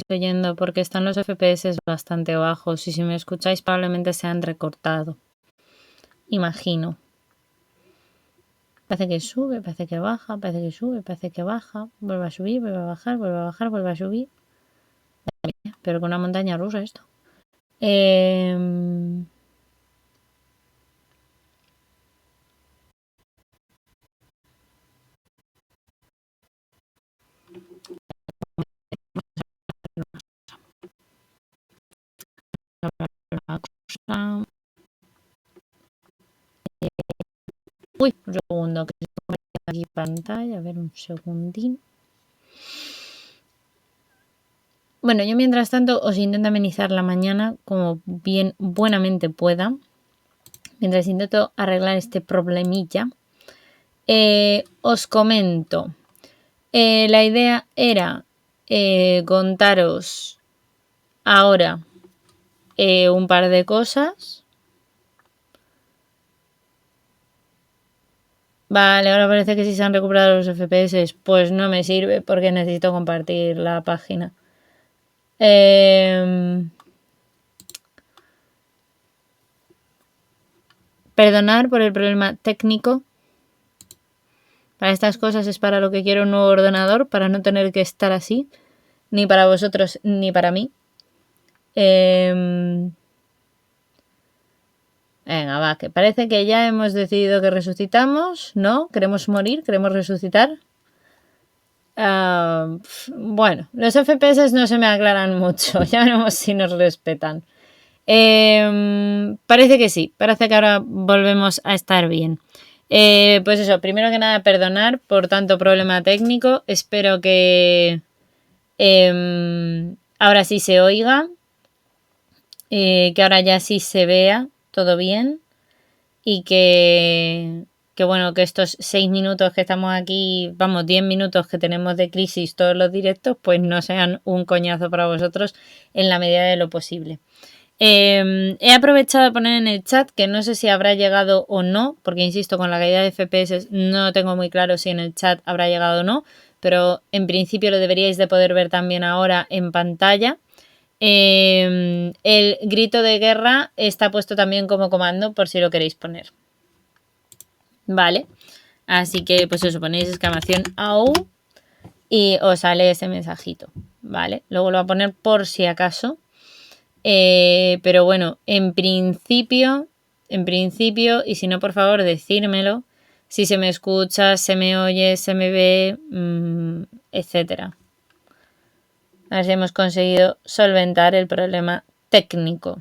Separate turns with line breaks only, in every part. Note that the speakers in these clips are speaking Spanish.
leyendo porque están los FPS bastante bajos y si me escucháis probablemente se han recortado. Imagino. Parece que sube, parece que baja, parece que sube, parece que baja, vuelve a subir, vuelve a bajar, vuelve a bajar, vuelve a subir. Pero con una montaña rusa esto. Uy, un segundo, que se pone aquí pantalla, a ver un segundín. Bueno, yo mientras tanto os intento amenizar la mañana como bien buenamente pueda. Mientras intento arreglar este problemilla. Os comento. La idea era contaros ahora un par de cosas. Vale, ahora parece que si se han recuperado los FPS, pues no me sirve porque necesito compartir la página. Perdonar por el problema técnico. Para estas cosas es para lo que quiero un nuevo ordenador, para no tener que estar así, ni para vosotros ni para mí. Venga, va, que parece que ya hemos decidido que resucitamos, ¿no? ¿Queremos morir? ¿Queremos resucitar? Bueno, los FPS no se me aclaran mucho, ya veremos si nos respetan. Parece que sí, parece que ahora volvemos a estar bien. Pues eso, primero que nada perdonar por tanto problema técnico, espero que ahora sí se oiga, que ahora ya sí se vea todo bien y que bueno, que estos 6 minutos que estamos aquí, vamos, 10 minutos que tenemos de crisis todos los directos, pues no sean un coñazo para vosotros en la medida de lo posible. He aprovechado de poner en el chat que no sé si habrá llegado o no, porque insisto, con la caída de FPS no tengo muy claro si en el chat habrá llegado o no, pero en principio lo deberíais de poder ver también ahora en pantalla. El grito de guerra está puesto también como comando por si lo queréis poner. Vale, así que pues os ponéis exclamación AU y os sale ese mensajito, ¿vale? Luego lo voy a poner por si acaso. Pero bueno, en principio, y si no, por favor, decírmelo. Si se me escucha, se me oye, se me ve, etcétera. A ver si hemos conseguido solventar el problema técnico.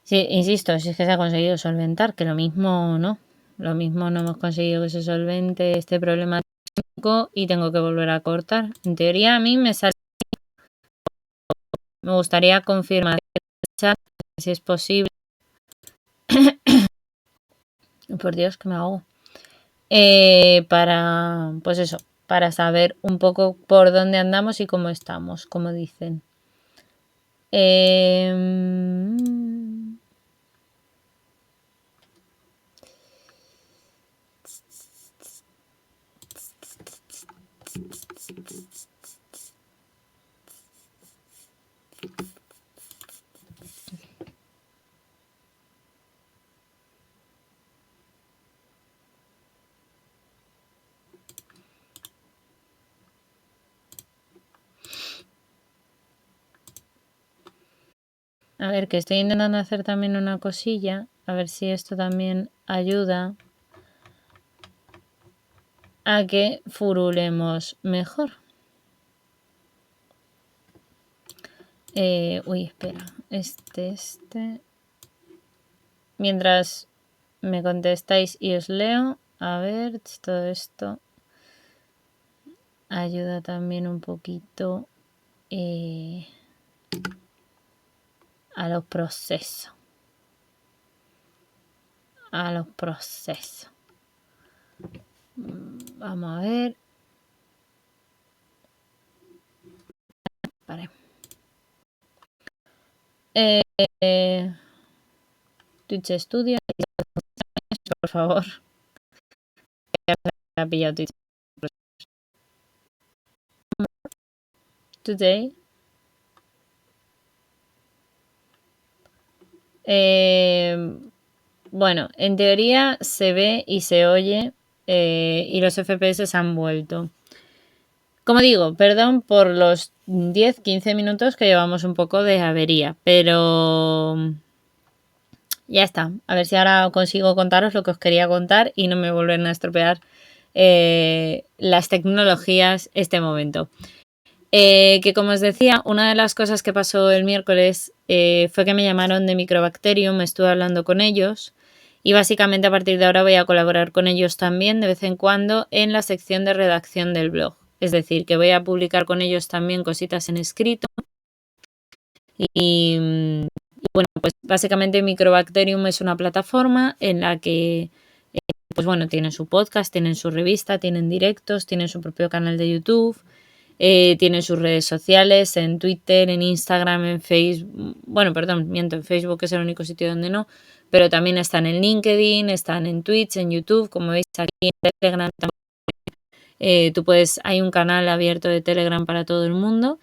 Sí, insisto, si es que se ha conseguido solventar, que lo mismo no hemos conseguido que se solvente este problema técnico y tengo que volver a cortar. En teoría a mí me sale. Me gustaría confirmar el chat si es posible. Por Dios, que me ahogo. Para, pues eso, para saber un poco por dónde andamos y cómo estamos, como dicen. A ver, que estoy intentando hacer también una cosilla, a ver si esto también ayuda a que furulemos mejor. Uy, espera, Mientras me contestáis y os leo, a ver, todo esto ayuda también un poquito a los procesos. Vamos a ver. Vale. Eh, Twitch Studio, por favor. Ha pillado Twitch Today. Bueno, en teoría se ve y se oye y los FPS han vuelto. Como digo, perdón por los 10-15 minutos que llevamos un poco de avería, pero ya está. A ver si ahora consigo contaros lo que os quería contar y no me vuelven a estropear las tecnologías este momento. Que como os decía, una de las cosas que pasó el miércoles fue que me llamaron de Microbacterium, estuve hablando con ellos y básicamente a partir de ahora voy a colaborar con ellos también de vez en cuando en la sección de redacción del blog. Es decir, que voy a publicar con ellos también cositas en escrito y bueno, pues básicamente Microbacterium es una plataforma en la que pues bueno, tienen su podcast, tienen su revista, tienen directos, tienen su propio canal de YouTube. Tienen sus redes sociales en Twitter, en Instagram, en Facebook. Bueno, perdón, miento, en Facebook es el único sitio donde no. Pero también están en LinkedIn, están en Twitch, en YouTube. Como veis aquí en Telegram también. Hay un canal abierto de Telegram para todo el mundo.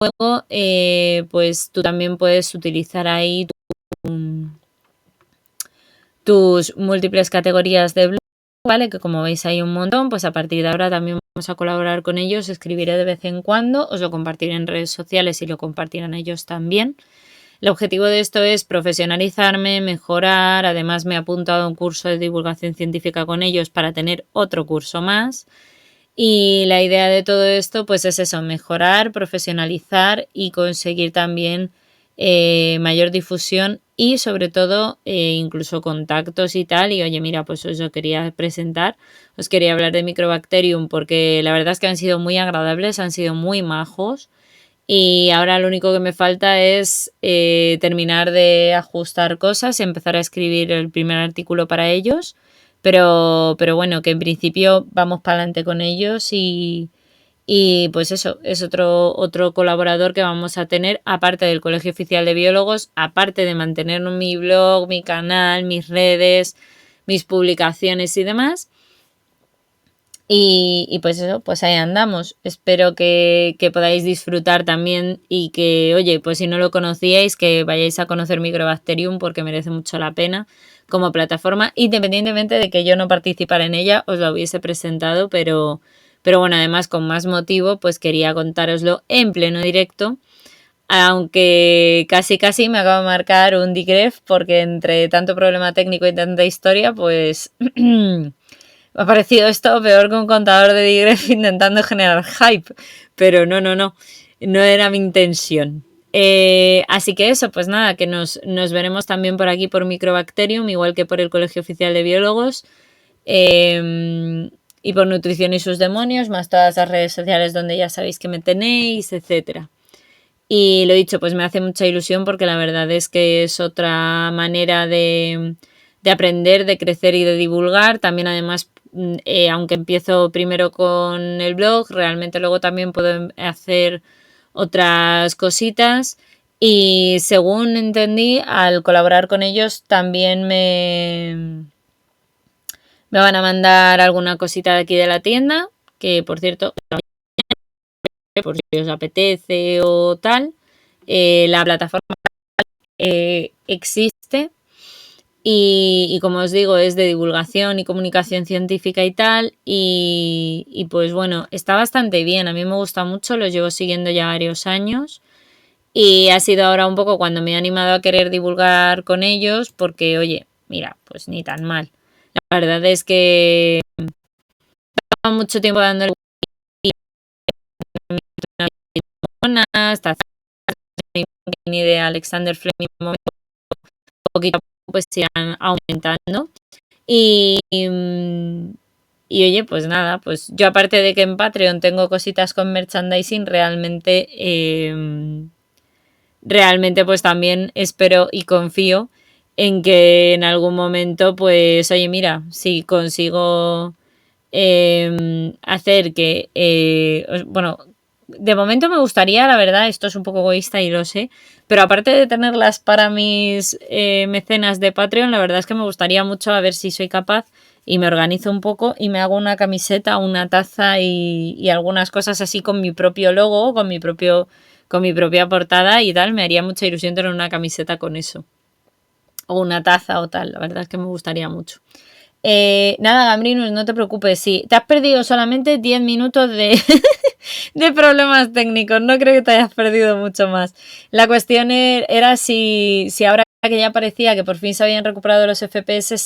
Luego, pues tú también puedes utilizar ahí tus múltiples categorías de blog, ¿vale? Que como veis hay un montón, pues a partir de ahora también vamos a colaborar con ellos, escribiré de vez en cuando, os lo compartiré en redes sociales y lo compartirán ellos también. El objetivo de esto es profesionalizarme, mejorar, además me he apuntado a un curso de divulgación científica con ellos para tener otro curso más. Y la idea de todo esto pues es eso, mejorar, profesionalizar y conseguir también mayor difusión y sobre todo incluso contactos y tal. Y oye, mira, pues os lo quería presentar, os quería hablar de Microbacterium porque la verdad es que han sido muy agradables, han sido muy majos. Y ahora lo único que me falta es terminar de ajustar cosas y empezar a escribir el primer artículo para ellos. Pero bueno, que en principio vamos para adelante con ellos y pues eso, es otro colaborador que vamos a tener, aparte del Colegio Oficial de Biólogos, aparte de mantener mi blog, mi canal, mis redes, mis publicaciones y demás. Y pues eso, pues ahí andamos. Espero que podáis disfrutar también y que, oye, pues si no lo conocíais, que vayáis a conocer Microbacterium porque merece mucho la pena como plataforma, independientemente de que yo no participara en ella, os lo hubiese presentado, pero bueno, además con más motivo, pues quería contároslo en pleno directo. Aunque casi me acabo de marcar un digref porque entre tanto problema técnico y tanta historia, pues me ha parecido esto peor que un contador de digref intentando generar hype. Pero no era mi intención. Así que eso, pues nada, que nos veremos también por aquí por Microbacterium, igual que por el Colegio Oficial de Biólogos. Y por Nutrición y sus demonios, más todas las redes sociales donde ya sabéis que me tenéis, etcétera. Y lo dicho, pues me hace mucha ilusión porque la verdad es que es otra manera de aprender, de crecer y de divulgar. También además, aunque empiezo primero con el blog, realmente luego también puedo hacer otras cositas. Y según entendí, al colaborar con ellos también me van a mandar alguna cosita de aquí de la tienda, que por cierto, por si os apetece o tal, la plataforma existe y como os digo es de divulgación y comunicación científica y tal y pues bueno, está bastante bien, a mí me gusta mucho, los llevo siguiendo ya varios años y ha sido ahora un poco cuando me he animado a querer divulgar con ellos porque oye, mira, pues ni tan mal. La verdad es que llevo mucho tiempo dándole hasta de Alexander Fleming un poquito a poco pues irán aumentando y oye, pues nada, pues yo aparte de que en Patreon tengo cositas con merchandising, realmente pues también espero y confío en que en algún momento pues oye mira, si consigo hacer que bueno, de momento me gustaría, la verdad, esto es un poco egoísta y lo sé, pero aparte de tenerlas para mis mecenas de Patreon, la verdad es que me gustaría mucho a ver si soy capaz y me organizo un poco y me hago una camiseta, una taza y algunas cosas así con mi propio logo, con mi propia portada y tal. Me haría mucha ilusión tener una camiseta con eso. O una taza o tal, la verdad es que me gustaría mucho. Nada, Gambrinus, no te preocupes, sí. Te has perdido solamente 10 minutos de, de problemas técnicos, no creo que te hayas perdido mucho más. La cuestión era si ahora que ya parecía que por fin se habían recuperado los FPS,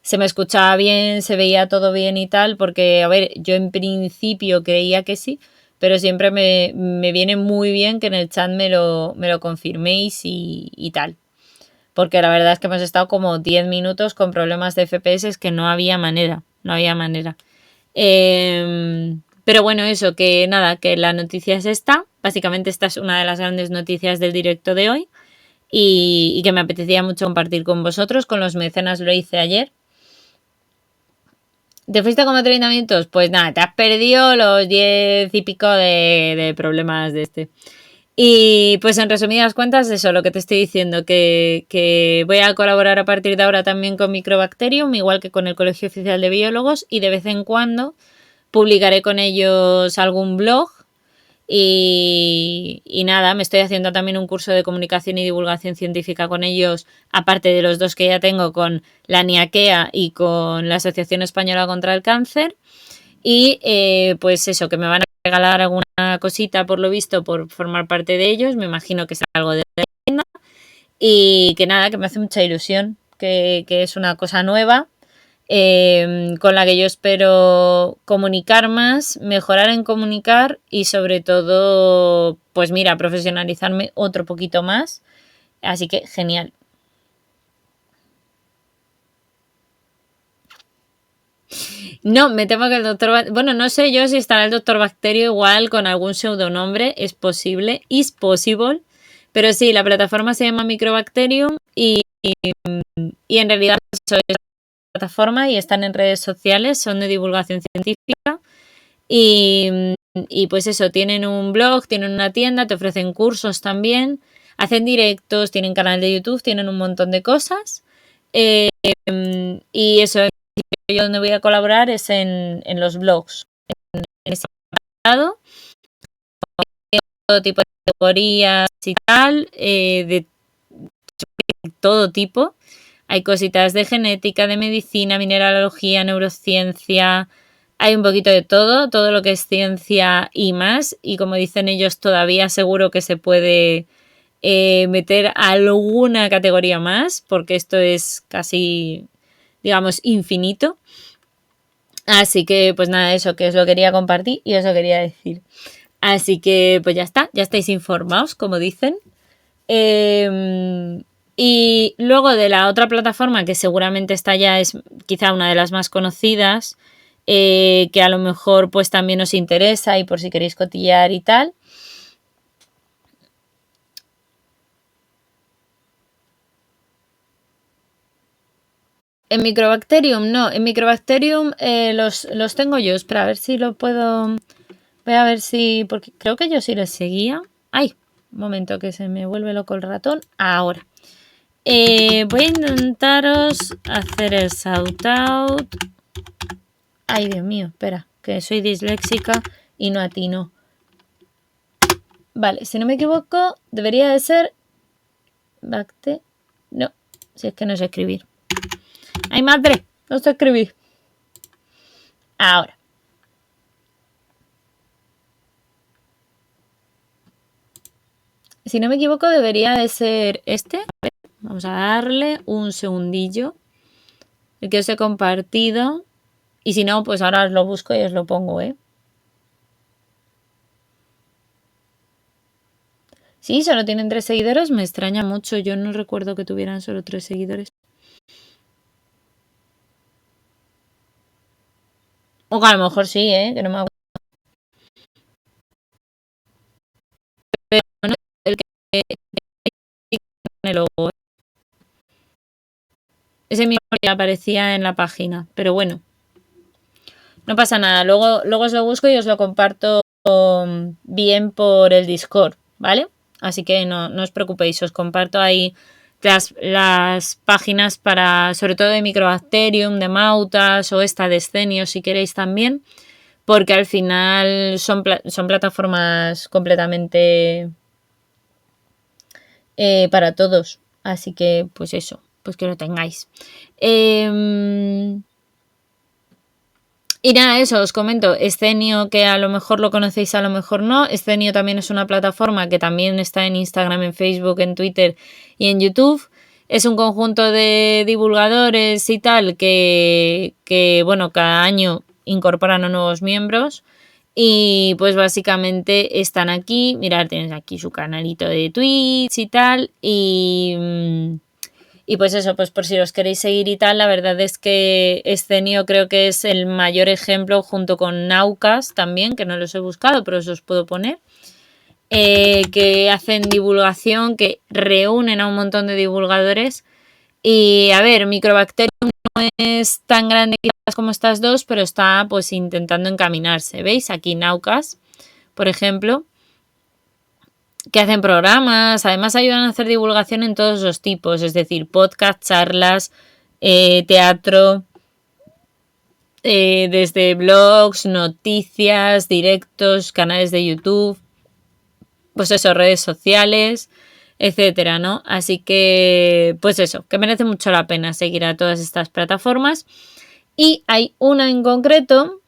se me escuchaba bien, se veía todo bien y tal, porque, a ver, yo en principio creía que sí, pero siempre me viene muy bien que en el chat me lo confirméis y tal. Porque la verdad es que hemos estado como 10 minutos con problemas de FPS que no había manera, no había manera. Pero bueno, eso, que nada, que la noticia es esta. Básicamente esta es una de las grandes noticias del directo de hoy y que me apetecía mucho compartir con vosotros. Con los mecenas lo hice ayer. ¿Te fuiste como 30 minutos? Pues nada, te has perdido los 10 y pico de problemas de este. Y pues en resumidas cuentas, eso, lo que te estoy diciendo, que voy a colaborar a partir de ahora también con Microbacterium, igual que con el Colegio Oficial de Biólogos, y de vez en cuando publicaré con ellos algún blog. Y nada, me estoy haciendo también un curso de comunicación y divulgación científica con ellos, aparte de los dos que ya tengo con la NIAKEA y con la Asociación Española contra el Cáncer. Y pues eso, que me van a regalar alguna cosita por lo visto por formar parte de ellos, me imagino que será algo de la tienda. Y que nada, que me hace mucha ilusión, que es una cosa nueva con la que yo espero comunicar más, mejorar en comunicar y sobre todo, pues mira, profesionalizarme otro poquito más. Así que genial. No, me temo que el doctor... Bueno, no sé yo si estará el doctor Bacterio igual con algún pseudonombre, es posible, is possible. Pero sí, la plataforma se llama Microbacterium y en realidad eso es plataforma y están en redes sociales, son de divulgación científica y pues eso, tienen un blog, tienen una tienda, te ofrecen cursos también, hacen directos, tienen canal de YouTube, tienen un montón de cosas y eso, yo donde voy a colaborar es en los blogs, en ese lado, todo tipo de categorías y tal, de todo tipo. Hay cositas de genética, de medicina, mineralogía, neurociencia. Hay un poquito de todo, todo lo que es ciencia y más. Y como dicen ellos, todavía seguro que se puede meter alguna categoría más, porque esto es casi, digamos, infinito. Así que, pues nada, eso que os lo quería compartir y os lo quería decir. Así que, pues ya está, ya estáis informados, como dicen. Y luego de la otra plataforma, que seguramente esta ya es quizá una de las más conocidas, que a lo mejor pues también os interesa y por si queréis cotillar y tal. En Microbacterium, no, en Microbacterium los tengo yo. Espera, a ver si lo puedo... Voy a ver si... Porque creo que yo sí les seguía. ¡Ay! Un momento que se me vuelve loco el ratón. Ahora. Voy a intentaros hacer el shout out. Ay, Dios mío, espera, que soy disléxica y no atino. Vale, si no me equivoco, debería de ser... Bacte... No, si es que no sé escribir. ¡Ay, madre! No sé escribir. Ahora. Si no me equivoco, debería de ser este. A ver, vamos a darle un segundillo. El que os he compartido. Y si no, pues ahora os lo busco y os lo pongo, ¿eh? Sí, solo tienen 3 seguidores. Me extraña mucho. Yo no recuerdo que tuvieran solo 3 seguidores. O que a lo mejor sí, ¿eh? Que no me acuerdo. Pero no, el que tiene el logo. Ese mismo ya aparecía en la página. Pero bueno. No pasa nada. Luego os lo busco y os lo comparto bien por el Discord, ¿vale? Así que no os preocupéis, os comparto ahí las páginas sobre todo de Microbacterium, de Mautas o esta de Scenio si queréis también, porque al final son plataformas completamente para todos. Así que pues eso, pues que lo tengáis. Y nada, eso, os comento, Scenio, que a lo mejor lo conocéis, a lo mejor no. Scenio también es una plataforma que también está en Instagram, en Facebook, en Twitter y en YouTube. Es un conjunto de divulgadores y tal que bueno, cada año incorporan a nuevos miembros. Y pues básicamente están aquí. Mirad, tienes aquí su canalito de Twitch y tal. Y pues eso, pues por si los queréis seguir y tal, la verdad es que Scenio creo que es el mayor ejemplo junto con Naucas también, que no los he buscado, pero os puedo poner, que hacen divulgación, que reúnen a un montón de divulgadores. Y a ver, Microbacterium no es tan grande como estas dos, pero está pues intentando encaminarse. ¿Veis? Aquí Naucas, por ejemplo, que hacen programas, además ayudan a hacer divulgación en todos los tipos, es decir, podcast, charlas, teatro, desde blogs, noticias, directos, canales de YouTube, pues eso, redes sociales, etcétera, ¿no? Así que, pues eso, que merece mucho la pena seguir a todas estas plataformas. Y hay una en concreto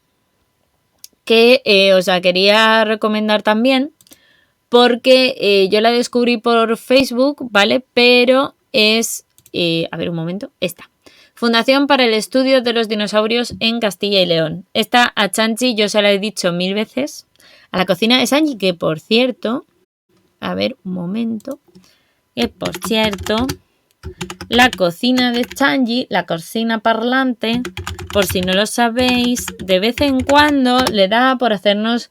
que os la quería recomendar también, porque yo la descubrí por Facebook, ¿vale? Pero es, a ver un momento, esta. Fundación para el Estudio de los Dinosaurios en Castilla y León. Esta a Chanchi yo se la he dicho 1000 veces. A la cocina de Sanji, que por cierto, a ver un momento, que por cierto, la cocina de Chanji, la cocina parlante, por si no lo sabéis, de vez en cuando le da por hacernos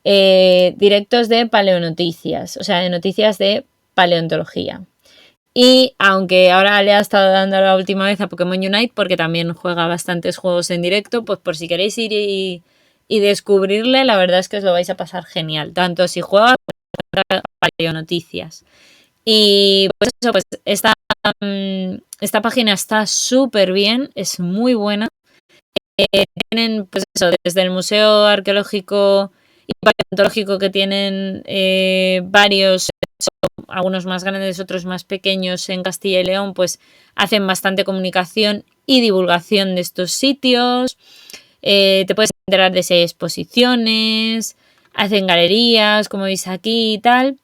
directos de paleonoticias, o sea, de noticias de paleontología. Y aunque ahora le ha estado dando la última vez a Pokémon Unite, porque también juega bastantes juegos en directo, pues por si queréis ir y descubrirle, la verdad es que os lo vais a pasar genial, tanto si juega como paleonoticias. Y pues eso, pues esta página está súper bien, es muy buena. Tienen, pues eso, desde el Museo Arqueológico y Paleontológico, que tienen varios, algunos más grandes, otros más pequeños en Castilla y León, pues hacen bastante comunicación y divulgación de estos sitios. Te puedes enterar de si hay exposiciones, hacen galerías, como veis aquí y tal.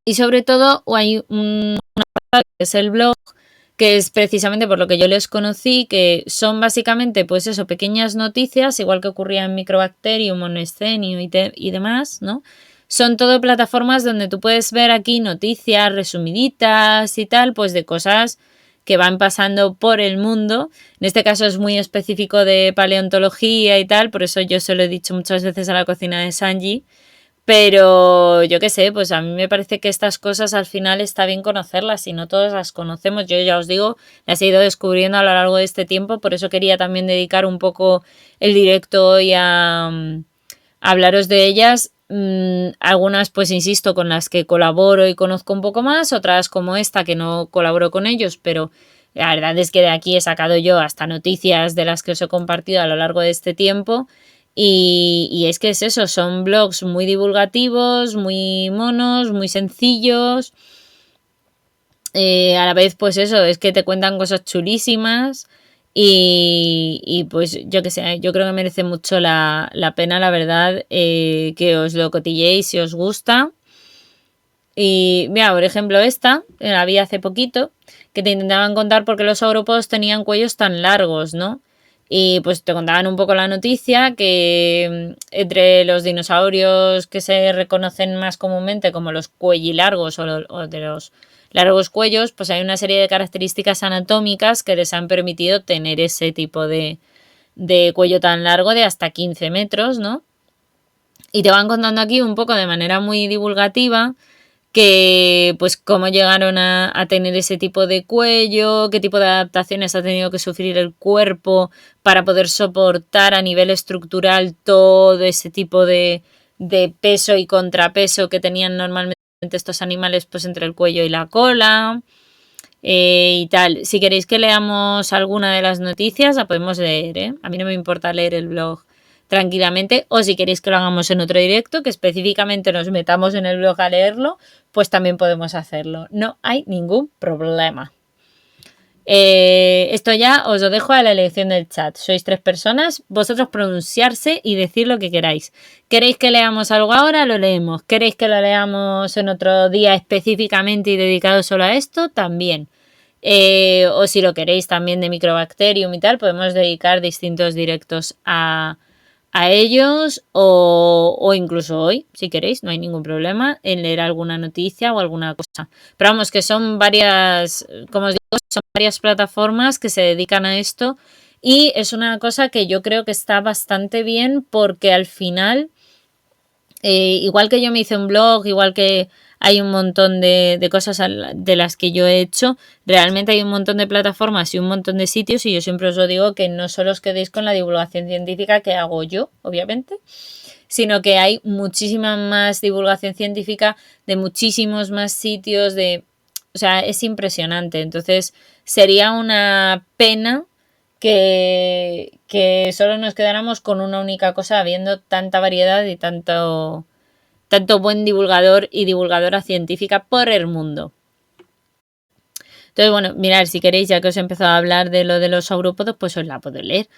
Y sobre todo hay una parte que es el blog, que es precisamente por lo que yo les conocí, que son básicamente, pues eso, pequeñas noticias, igual que ocurría en Microbacterium o en Scenio y demás, ¿no? Son todo plataformas donde tú puedes ver aquí noticias resumiditas y tal, pues de cosas que van pasando por el mundo. En este caso es muy específico de paleontología y tal, por eso yo se lo he dicho muchas veces a la cocina de Sanji. Pero yo qué sé, pues a mí me parece que estas cosas al final está bien conocerlas y no todas las conocemos. Yo ya os digo, las he ido descubriendo a lo largo de este tiempo, por eso quería también dedicar un poco el directo hoy a hablaros de ellas. Algunas, pues insisto, con las que colaboro y conozco un poco más, otras como esta que no colaboro con ellos, pero la verdad es que de aquí he sacado yo hasta noticias de las que os he compartido a lo largo de este tiempo. Y es que es eso, son blogs muy divulgativos, muy monos, muy sencillos. A la vez, pues eso, es que te cuentan cosas chulísimas. Y pues yo que sé, yo creo que merece mucho la pena, la verdad, que os lo cotilleéis si os gusta. Y mira, por ejemplo, esta la vi hace poquito, que te intentaban contar por qué los saurópodos tenían cuellos tan largos, ¿no? Y pues te contaban un poco la noticia que entre los dinosaurios que se reconocen más comúnmente como los cuellilargos o de los largos cuellos, pues hay una serie de características anatómicas que les han permitido tener ese tipo de cuello tan largo de hasta 15 metros, ¿no? Y te van contando aquí un poco de manera muy divulgativa que pues cómo llegaron a tener ese tipo de cuello, qué tipo de adaptaciones ha tenido que sufrir el cuerpo para poder soportar a nivel estructural todo ese tipo de de peso y contrapeso que tenían normalmente estos animales, pues entre el cuello y la cola. Y tal. Si queréis que leamos alguna de las noticias, la podemos leer, ¿eh? A mí no me importa leer el blog tranquilamente, o si queréis que lo hagamos en otro directo, que específicamente nos metamos en el blog a leerlo, pues también podemos hacerlo. No hay ningún problema. Esto ya os lo dejo a la elección del chat. Sois 3 personas, vosotros pronunciarse y decir lo que queráis. ¿Queréis que leamos algo ahora? Lo leemos. ¿Queréis que lo leamos en otro día específicamente y dedicado solo a esto? También. O si lo queréis también de Microbacterium y tal, podemos dedicar distintos directos a ellos o incluso hoy, si queréis, no hay ningún problema en leer alguna noticia o alguna cosa. Pero vamos, que son varias, como os digo, son varias plataformas que se dedican a esto y es una cosa que yo creo que está bastante bien porque al final, igual que yo me hice un blog, igual que hay un montón de cosas de las que yo he hecho, realmente hay un montón de plataformas y un montón de sitios y yo siempre os lo digo que no solo os quedéis con la divulgación científica que hago yo, obviamente, sino que hay muchísima más divulgación científica de muchísimos más sitios, o sea, es impresionante. Entonces sería una pena que solo nos quedáramos con una única cosa habiendo tanta variedad y tanto buen divulgador y divulgadora científica por el mundo. Entonces, bueno, mirad, si queréis, ya que os he empezado a hablar de lo de los saurópodos, pues os la puedo leer.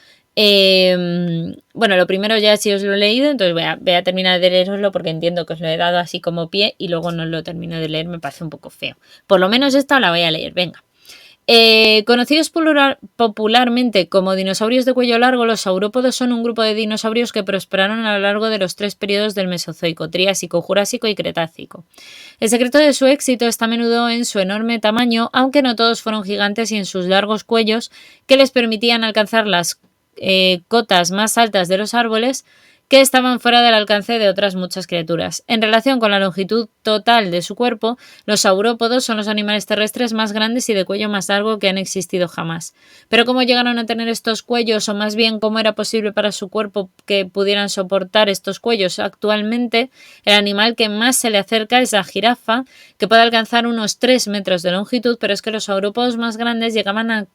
Bueno, lo primero ya si os lo he leído, entonces voy a terminar de leeroslo porque entiendo que os lo he dado así como pie y luego no lo termino de leer, me parece un poco feo. Por lo menos esta la voy a leer, venga. Conocidos popularmente como dinosaurios de cuello largo, los saurópodos son un grupo de dinosaurios que prosperaron a lo largo de los 3 periodos del Mesozoico, Triásico, Jurásico y Cretácico. El secreto de su éxito está a menudo en su enorme tamaño, aunque no todos fueron gigantes, y en sus largos cuellos que les permitían alcanzar las cotas más altas de los árboles, que estaban fuera del alcance de otras muchas criaturas. En relación con la longitud total de su cuerpo, los saurópodos son los animales terrestres más grandes y de cuello más largo que han existido jamás. Pero ¿cómo llegaron a tener estos cuellos, o más bien cómo era posible para su cuerpo que pudieran soportar estos cuellos? Actualmente, el animal que más se le acerca es la jirafa, que puede alcanzar unos 3 metros de longitud, pero es que los saurópodos más grandes llegaban a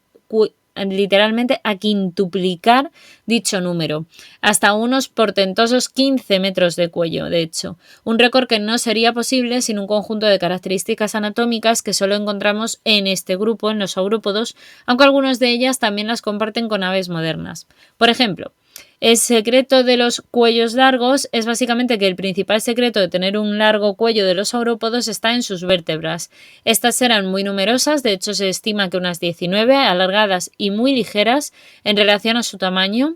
literalmente a quintuplicar dicho número, hasta unos portentosos 15 metros de cuello, de hecho, un récord que no sería posible sin un conjunto de características anatómicas que solo encontramos en este grupo, en los saurópodos, aunque algunas de ellas también las comparten con aves modernas. Por ejemplo, el secreto de los cuellos largos es básicamente que el principal secreto de tener un largo cuello de los saurópodos está en sus vértebras. Estas eran muy numerosas, de hecho se estima que unas 19, alargadas y muy ligeras en relación a su tamaño,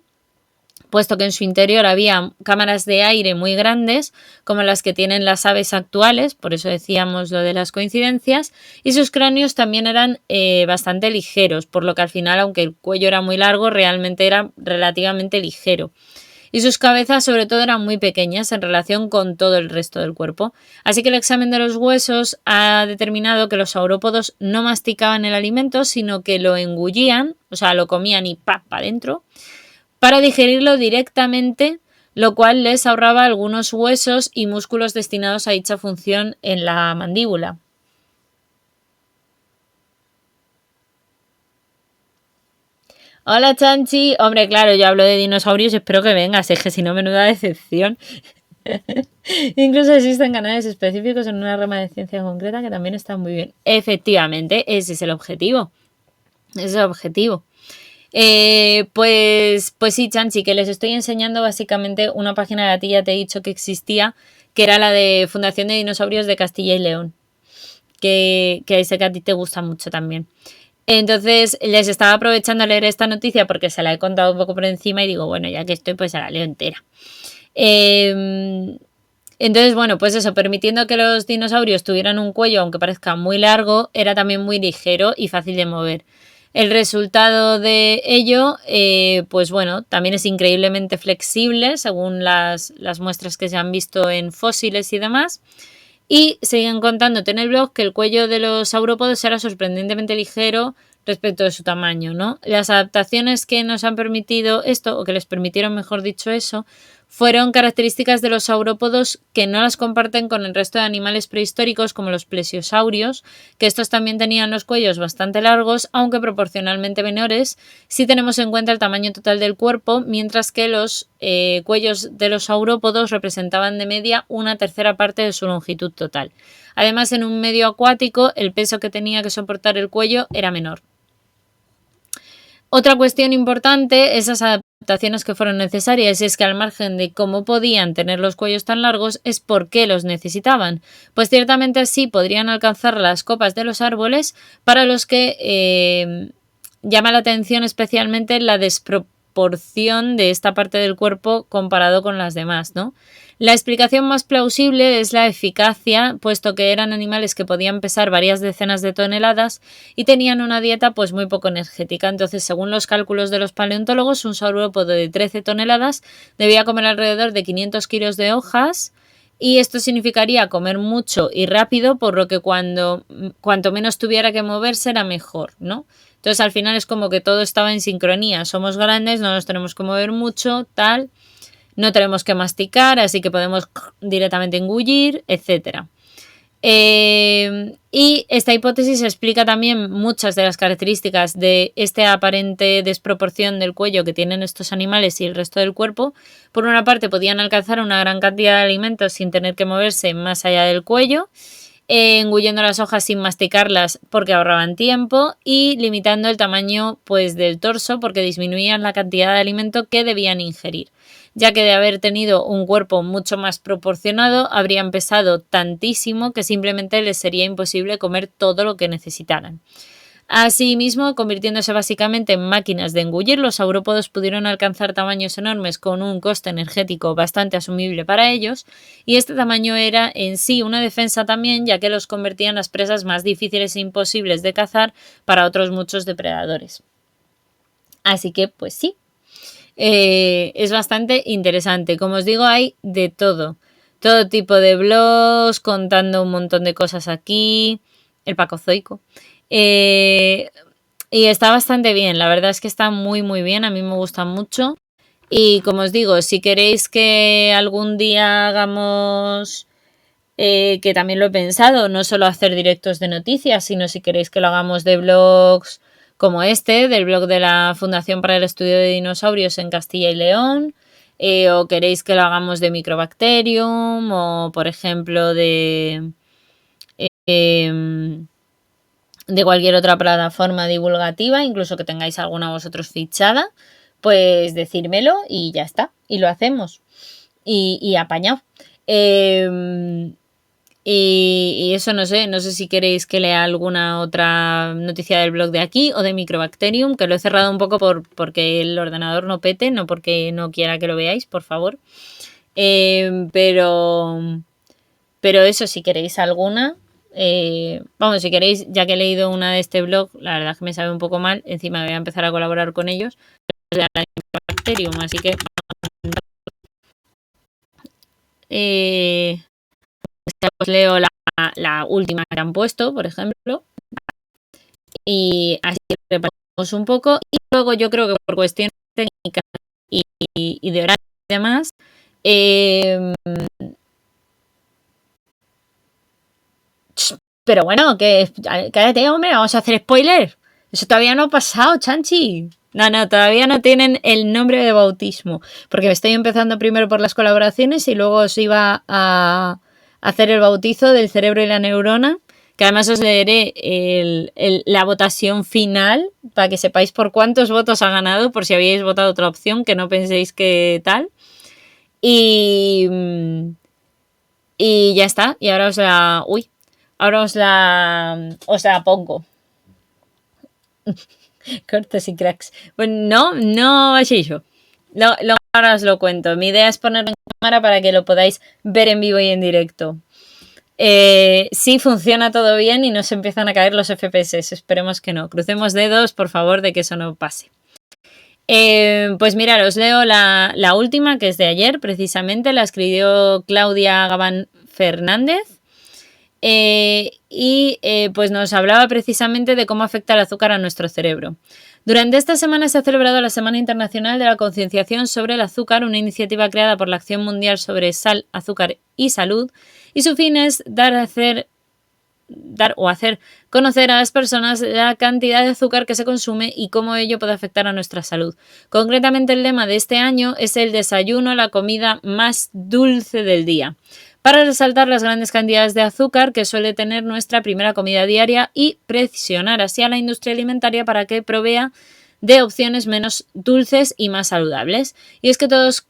puesto que en su interior había cámaras de aire muy grandes, como las que tienen las aves actuales, por eso decíamos lo de las coincidencias, y sus cráneos también eran bastante ligeros, por lo que al final, aunque el cuello era muy largo, realmente era relativamente ligero. Y sus cabezas sobre todo eran muy pequeñas en relación con todo el resto del cuerpo. Así que el examen de los huesos ha determinado que los saurópodos no masticaban el alimento, sino que lo engullían, o sea, lo comían y ¡pa! Para adentro, para digerirlo directamente, lo cual les ahorraba algunos huesos y músculos destinados a dicha función en la mandíbula. Hola Chanchi, hombre, claro, yo hablo de dinosaurios y espero que vengas, es que si no, menuda decepción. Incluso existen canales específicos en una rama de ciencia concreta que también están muy bien. Efectivamente, ese es el objetivo. Ese es el objetivo. Pues sí, Chanchi, que les estoy enseñando básicamente una página que a ti ya te he dicho que existía, que era la de Fundación de Dinosaurios de Castilla y León, que sé que a ti te gusta mucho también. Entonces les estaba aprovechando a leer esta noticia porque se la he contado un poco por encima y digo, bueno, ya que estoy, pues se la leo entera. Entonces, bueno, pues eso, permitiendo que los dinosaurios tuvieran un cuello, aunque parezca muy largo, era también muy ligero y fácil de mover. El resultado de ello, pues bueno, también es increíblemente flexible según las muestras que se han visto en fósiles y demás. Y siguen contándote en el blog que el cuello de los saurópodos era sorprendentemente ligero respecto de su tamaño, ¿no? Las adaptaciones que nos han permitido esto, o que les permitieron, mejor dicho, eso, fueron características de los saurópodos que no las comparten con el resto de animales prehistóricos como los plesiosaurios, que estos también tenían los cuellos bastante largos, aunque proporcionalmente menores, si tenemos en cuenta el tamaño total del cuerpo, mientras que los cuellos de los saurópodos representaban de media una tercera parte de su longitud total. Además, en un medio acuático, el peso que tenía que soportar el cuello era menor. Otra cuestión importante es esas adaptaciones que fueron necesarias, y es que al margen de cómo podían tener los cuellos tan largos, es por qué los necesitaban. Pues ciertamente así podrían alcanzar las copas de los árboles, para los que llama la atención especialmente la desproporción de esta parte del cuerpo comparado con las demás, ¿no? La explicación más plausible es la eficacia, puesto que eran animales que podían pesar varias decenas de toneladas y tenían una dieta pues muy poco energética. Entonces, según los cálculos de los paleontólogos, un saurópodo de 13 toneladas debía comer alrededor de 500 kilos de hojas, y esto significaría comer mucho y rápido, por lo que cuanto menos tuviera que moverse era mejor, ¿no? Entonces, al final es como que todo estaba en sincronía. Somos grandes, no nos tenemos que mover mucho, tal... No tenemos que masticar, así que podemos directamente engullir, etc. Y esta hipótesis explica también muchas de las características de esta aparente desproporción del cuello que tienen estos animales y el resto del cuerpo. Por una parte, podían alcanzar una gran cantidad de alimentos sin tener que moverse más allá del cuello, engullendo las hojas sin masticarlas porque ahorraban tiempo, y limitando el tamaño pues del torso porque disminuían la cantidad de alimento que debían ingerir, ya que de haber tenido un cuerpo mucho más proporcionado habrían pesado tantísimo que simplemente les sería imposible comer todo lo que necesitaran. Asimismo, convirtiéndose básicamente en máquinas de engullir, los saurópodos pudieron alcanzar tamaños enormes con un coste energético bastante asumible para ellos, y este tamaño era en sí una defensa también, ya que los convertía en las presas más difíciles e imposibles de cazar para otros muchos depredadores. Así que, pues sí, es bastante interesante. Como os digo, hay de todo tipo de blogs contando un montón de cosas aquí, el Pacozoico. Y está bastante bien, la verdad es que está muy muy bien, a mí me gusta mucho. Y como os digo, si queréis que algún día hagamos, que también lo he pensado, no solo hacer directos de noticias, sino si queréis que lo hagamos de blogs como este, del blog de la Fundación para el Estudio de Dinosaurios en Castilla y León, o queréis que lo hagamos de Microbacterium, o por ejemplo de cualquier otra plataforma divulgativa, incluso que tengáis alguna vosotros fichada, pues decírmelo y ya está, y lo hacemos, y apañado. Y eso no sé si queréis que lea alguna otra noticia del blog de aquí o de Microbacterium, que lo he cerrado un poco porque el ordenador no pete, no porque no quiera que lo veáis, por favor. Pero eso, si queréis alguna, vamos, si queréis, ya que he leído una de este blog, la verdad es que me sabe un poco mal, encima voy a empezar a colaborar con ellos, así que os leo la última que han puesto, por ejemplo, y así repasamos un poco, y luego yo creo que por cuestiones técnicas y de horario y demás, pero bueno, que cállate, hombre, vamos a hacer spoiler. Eso todavía no ha pasado, chanchi. No, todavía no tienen el nombre de bautismo, porque estoy empezando primero por las colaboraciones y luego os iba a hacer el bautizo del cerebro y la neurona, que además os leeré la votación final para que sepáis por cuántos votos ha ganado, por si habíais votado otra opción, que no penséis que tal. Y ya está, y ahora os la... Uy, ahora os la pongo. Cortes y cracks. Bueno, no así yo. Ahora os lo cuento. Mi idea es ponerlo en cámara para que lo podáis ver en vivo y en directo. Sí, funciona todo bien y no se empiezan a caer los FPS. Esperemos que no. Crucemos dedos, por favor, de que eso no pase. Pues mirad, os leo la última, que es de ayer, precisamente. La escribió Claudia Gabán Fernández. Pues nos hablaba precisamente de cómo afecta el azúcar a nuestro cerebro. Durante esta semana se ha celebrado la Semana Internacional de la Concienciación sobre el Azúcar, una iniciativa creada por la Acción Mundial sobre Sal, Azúcar y Salud, y su fin es hacer conocer a las personas la cantidad de azúcar que se consume y cómo ello puede afectar a nuestra salud. Concretamente, el lema de este año es el desayuno, la comida más dulce del día, para resaltar las grandes cantidades de azúcar que suele tener nuestra primera comida diaria y presionar así a la industria alimentaria para que provea de opciones menos dulces y más saludables. Y es que todos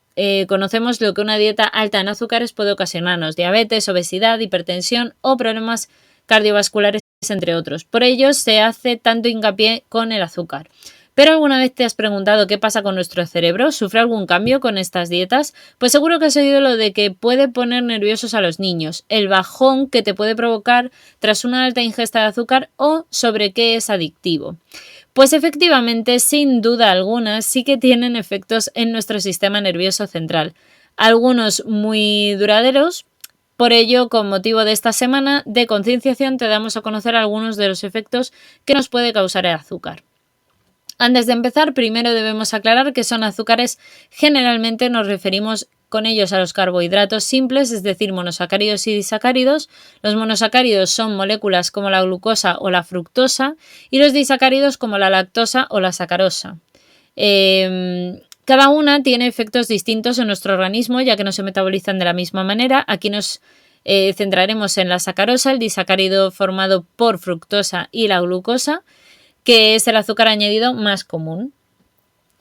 conocemos lo que una dieta alta en azúcares puede ocasionarnos: diabetes, obesidad, hipertensión o problemas cardiovasculares, entre otros. Por ello se hace tanto hincapié con el azúcar. ¿Pero alguna vez te has preguntado qué pasa con nuestro cerebro? ¿Sufre algún cambio con estas dietas? Pues seguro que has oído lo de que puede poner nerviosos a los niños, el bajón que te puede provocar tras una alta ingesta de azúcar o sobre qué es adictivo. Pues efectivamente, sin duda alguna, sí que tienen efectos en nuestro sistema nervioso central, algunos muy duraderos. Por ello, con motivo de esta semana de concienciación, te damos a conocer algunos de los efectos que nos puede causar el azúcar. Antes de empezar, primero debemos aclarar que son azúcares. Generalmente nos referimos con ellos a los carbohidratos simples, es decir, monosacáridos y disacáridos. Los monosacáridos son moléculas como la glucosa o la fructosa y los disacáridos como la lactosa o la sacarosa. Cada una tiene efectos distintos en nuestro organismo, ya que no se metabolizan de la misma manera. Aquí nos centraremos en la sacarosa, el disacárido formado por fructosa, y la glucosa, que es el azúcar añadido más común.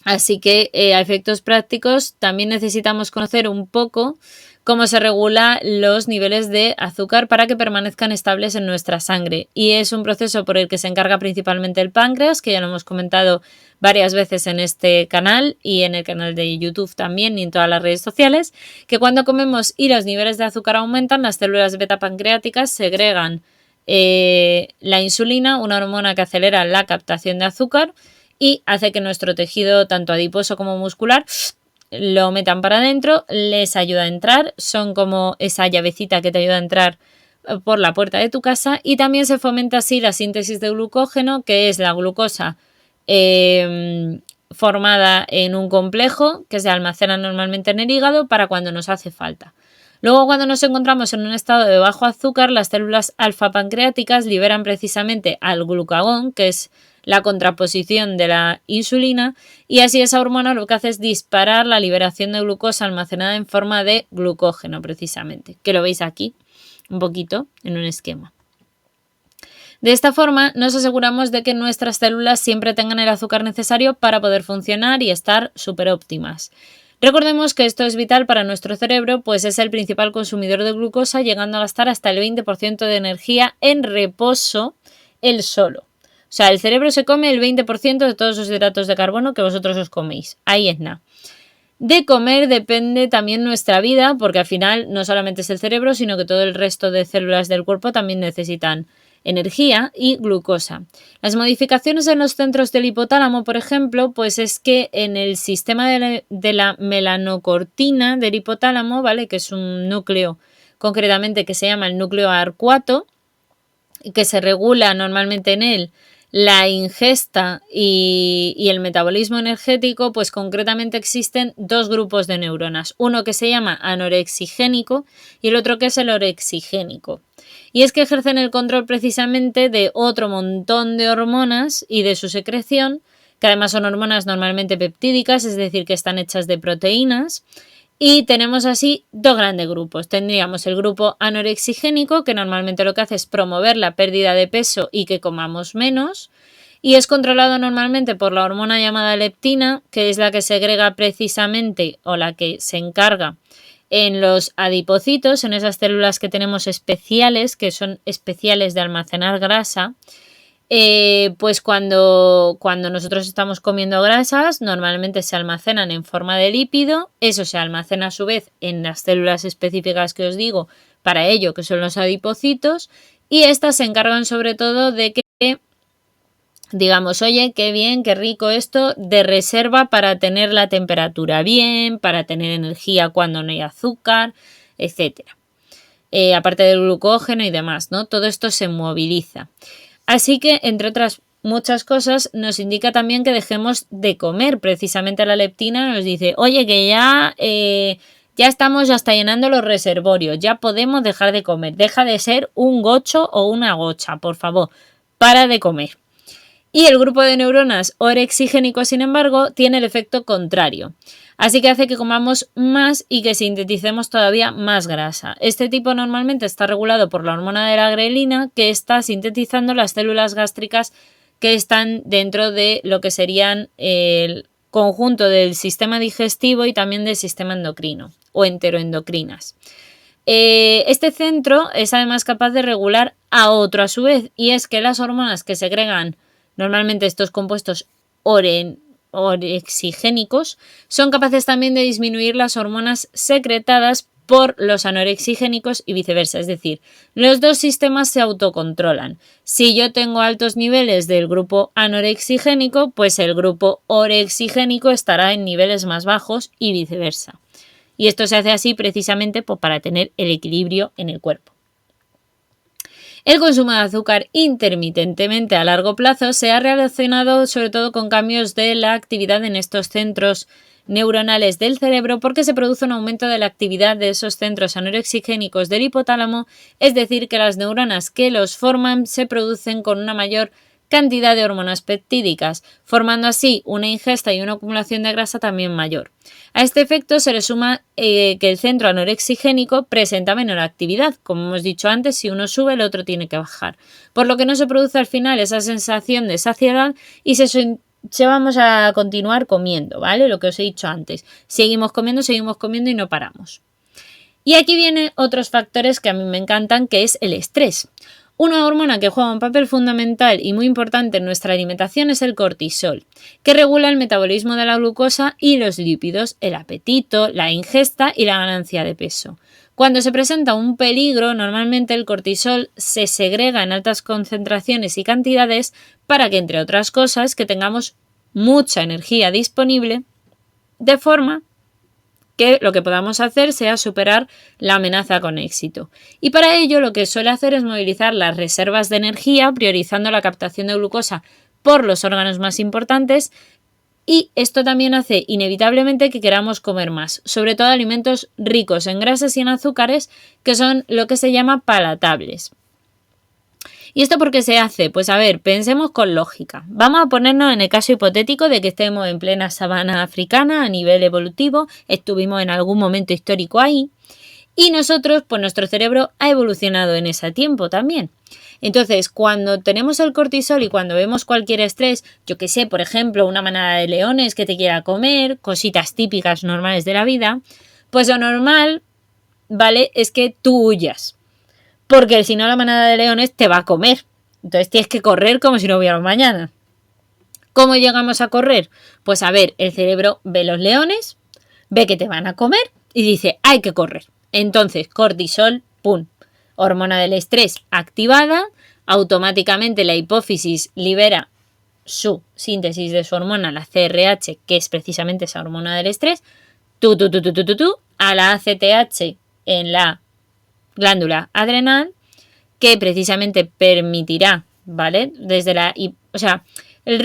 Así que a efectos prácticos también necesitamos conocer un poco cómo se regulan los niveles de azúcar para que permanezcan estables en nuestra sangre. Y es un proceso por el que se encarga principalmente el páncreas, que ya lo hemos comentado varias veces en este canal y en el canal de YouTube también y en todas las redes sociales, que cuando comemos y los niveles de azúcar aumentan, las células beta pancreáticas segregan la insulina, una hormona que acelera la captación de azúcar y hace que nuestro tejido, tanto adiposo como muscular, lo metan para adentro, les ayuda a entrar, son como esa llavecita que te ayuda a entrar por la puerta de tu casa. Y también se fomenta así la síntesis de glucógeno, que es la glucosa formada en un complejo que se almacena normalmente en el hígado para cuando nos hace falta. Luego, cuando nos encontramos en un estado de bajo azúcar, las células alfa pancreáticas liberan precisamente al glucagón, que es la contraposición de la insulina, y así esa hormona lo que hace es disparar la liberación de glucosa almacenada en forma de glucógeno, precisamente, que lo veis aquí un poquito en un esquema. De esta forma nos aseguramos de que nuestras células siempre tengan el azúcar necesario para poder funcionar y estar súper óptimas. Recordemos que esto es vital para nuestro cerebro, pues es el principal consumidor de glucosa, llegando a gastar hasta el 20% de energía en reposo él solo. O sea, el cerebro se come el 20% de todos los hidratos de carbono que vosotros os coméis. Ahí es nada. De comer depende también nuestra vida, porque al final no solamente es el cerebro, sino que todo el resto de células del cuerpo también necesitan energía y glucosa. Las modificaciones en los centros del hipotálamo, por ejemplo, pues es que en el sistema de la melanocortina del hipotálamo, ¿vale?, que es un núcleo concretamente que se llama el núcleo arcuato, que se regula normalmente en él la ingesta y el metabolismo energético, pues concretamente existen dos grupos de neuronas, uno que se llama anorexigénico y el otro que es el orexigénico. Y es que ejercen el control precisamente de otro montón de hormonas y de su secreción, que además son hormonas normalmente peptídicas, es decir, que están hechas de proteínas. Y tenemos así dos grandes grupos. Tendríamos el grupo anorexigénico, que normalmente lo que hace es promover la pérdida de peso y que comamos menos, y es controlado normalmente por la hormona llamada leptina, que es la que segrega precisamente o la que se encarga en los adipocitos, en esas células que tenemos especiales, que son especiales de almacenar grasa. Pues cuando nosotros estamos comiendo grasas, normalmente se almacenan en forma de lípido, eso se almacena a su vez en las células específicas que os digo para ello, que son los adipocitos, y estas se encargan sobre todo de que digamos, oye, qué bien, qué rico esto, de reserva para tener la temperatura bien, para tener energía cuando no hay azúcar, etcétera. Aparte del glucógeno y demás, ¿no? Todo esto se moviliza. Así que, entre otras muchas cosas, nos indica también que dejemos de comer. Precisamente la leptina nos dice, oye, que ya estamos hasta llenando los reservorios, ya podemos dejar de comer. Deja de ser un gocho o una gocha, por favor, para de comer. Y el grupo de neuronas orexigénicos, sin embargo, tiene el efecto contrario. Así que hace que comamos más y que sinteticemos todavía más grasa. Este tipo normalmente está regulado por la hormona de la grelina, que está sintetizando las células gástricas que están dentro de lo que serían el conjunto del sistema digestivo y también del sistema endocrino o enteroendocrinas. Este centro es además capaz de regular a otro a su vez, y es que las hormonas que segregan normalmente estos compuestos orexigénicos son capaces también de disminuir las hormonas secretadas por los anorexigénicos y viceversa. Es decir, los dos sistemas se autocontrolan. Si yo tengo altos niveles del grupo anorexigénico, pues el grupo orexigénico estará en niveles más bajos y viceversa. Y esto se hace así precisamente para tener el equilibrio en el cuerpo. El consumo de azúcar intermitentemente a largo plazo se ha relacionado sobre todo con cambios de la actividad en estos centros neuronales del cerebro, porque se produce un aumento de la actividad de esos centros anorexigénicos del hipotálamo, es decir, que las neuronas que los forman se producen con una mayor cantidad de hormonas peptídicas, formando así una ingesta y una acumulación de grasa también mayor. A este efecto se le suma que el centro anorexigénico presenta menor actividad. Como hemos dicho antes, si uno sube, el otro tiene que bajar, por lo que no se produce al final esa sensación de saciedad y se vamos a continuar comiendo, ¿vale? Lo que os he dicho antes. Seguimos comiendo y no paramos. Y aquí vienen otros factores que a mí me encantan, que es el estrés. Una hormona que juega un papel fundamental y muy importante en nuestra alimentación es el cortisol, que regula el metabolismo de la glucosa y los lípidos, el apetito, la ingesta y la ganancia de peso. Cuando se presenta un peligro, normalmente el cortisol se segrega en altas concentraciones y cantidades para que, entre otras cosas, que tengamos mucha energía disponible, de forma que lo que podamos hacer sea superar la amenaza con éxito. Y para ello lo que suele hacer es movilizar las reservas de energía, priorizando la captación de glucosa por los órganos más importantes, y esto también hace inevitablemente que queramos comer más, sobre todo alimentos ricos en grasas y en azúcares, que son lo que se llama palatables. ¿Y esto por qué se hace? Pues a ver, pensemos con lógica. Vamos a ponernos en el caso hipotético de que estemos en plena sabana africana a nivel evolutivo, estuvimos en algún momento histórico ahí, y nosotros, pues nuestro cerebro ha evolucionado en ese tiempo también. Entonces, cuando tenemos el cortisol y cuando vemos cualquier estrés, yo que sé, por ejemplo, una manada de leones que te quiera comer, cositas típicas normales de la vida, pues lo normal, ¿vale?, es que tú huyas. Porque si no, la manada de leones te va a comer. Entonces tienes que correr como si no hubiera mañana. ¿Cómo llegamos a correr? Pues a ver, el cerebro ve los leones, ve que te van a comer y dice, hay que correr. Entonces, cortisol, ¡pum! Hormona del estrés activada, automáticamente la hipófisis libera su síntesis de su hormona, la CRH, que es precisamente esa hormona del estrés, a la ACTH en la glándula adrenal, que precisamente permitirá, ¿vale?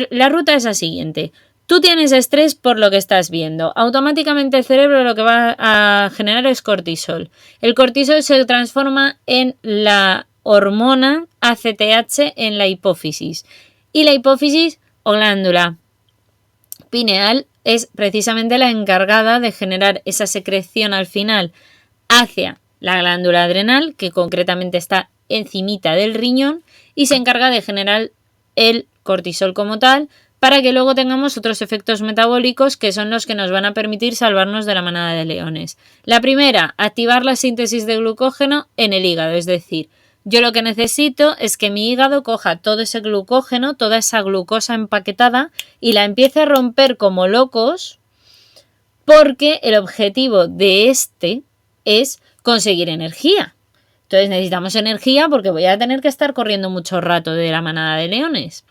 La ruta es la siguiente. Tú tienes estrés por lo que estás viendo. Automáticamente el cerebro lo que va a generar es cortisol. El cortisol se transforma en la hormona ACTH en la hipófisis. Y la hipófisis o glándula pineal es precisamente la encargada de generar esa secreción al final hacia la glándula adrenal, que concretamente está encimita del riñón, y se encarga de generar el cortisol como tal, para que luego tengamos otros efectos metabólicos que son los que nos van a permitir salvarnos de la manada de leones. La primera, activar la síntesis de glucógeno en el hígado, es decir, yo lo que necesito es que mi hígado coja todo ese glucógeno, toda esa glucosa empaquetada y la empiece a romper como locos, porque el objetivo de este es conseguir energía. Entonces necesitamos energía porque voy a tener que estar corriendo mucho rato de la manada de leones.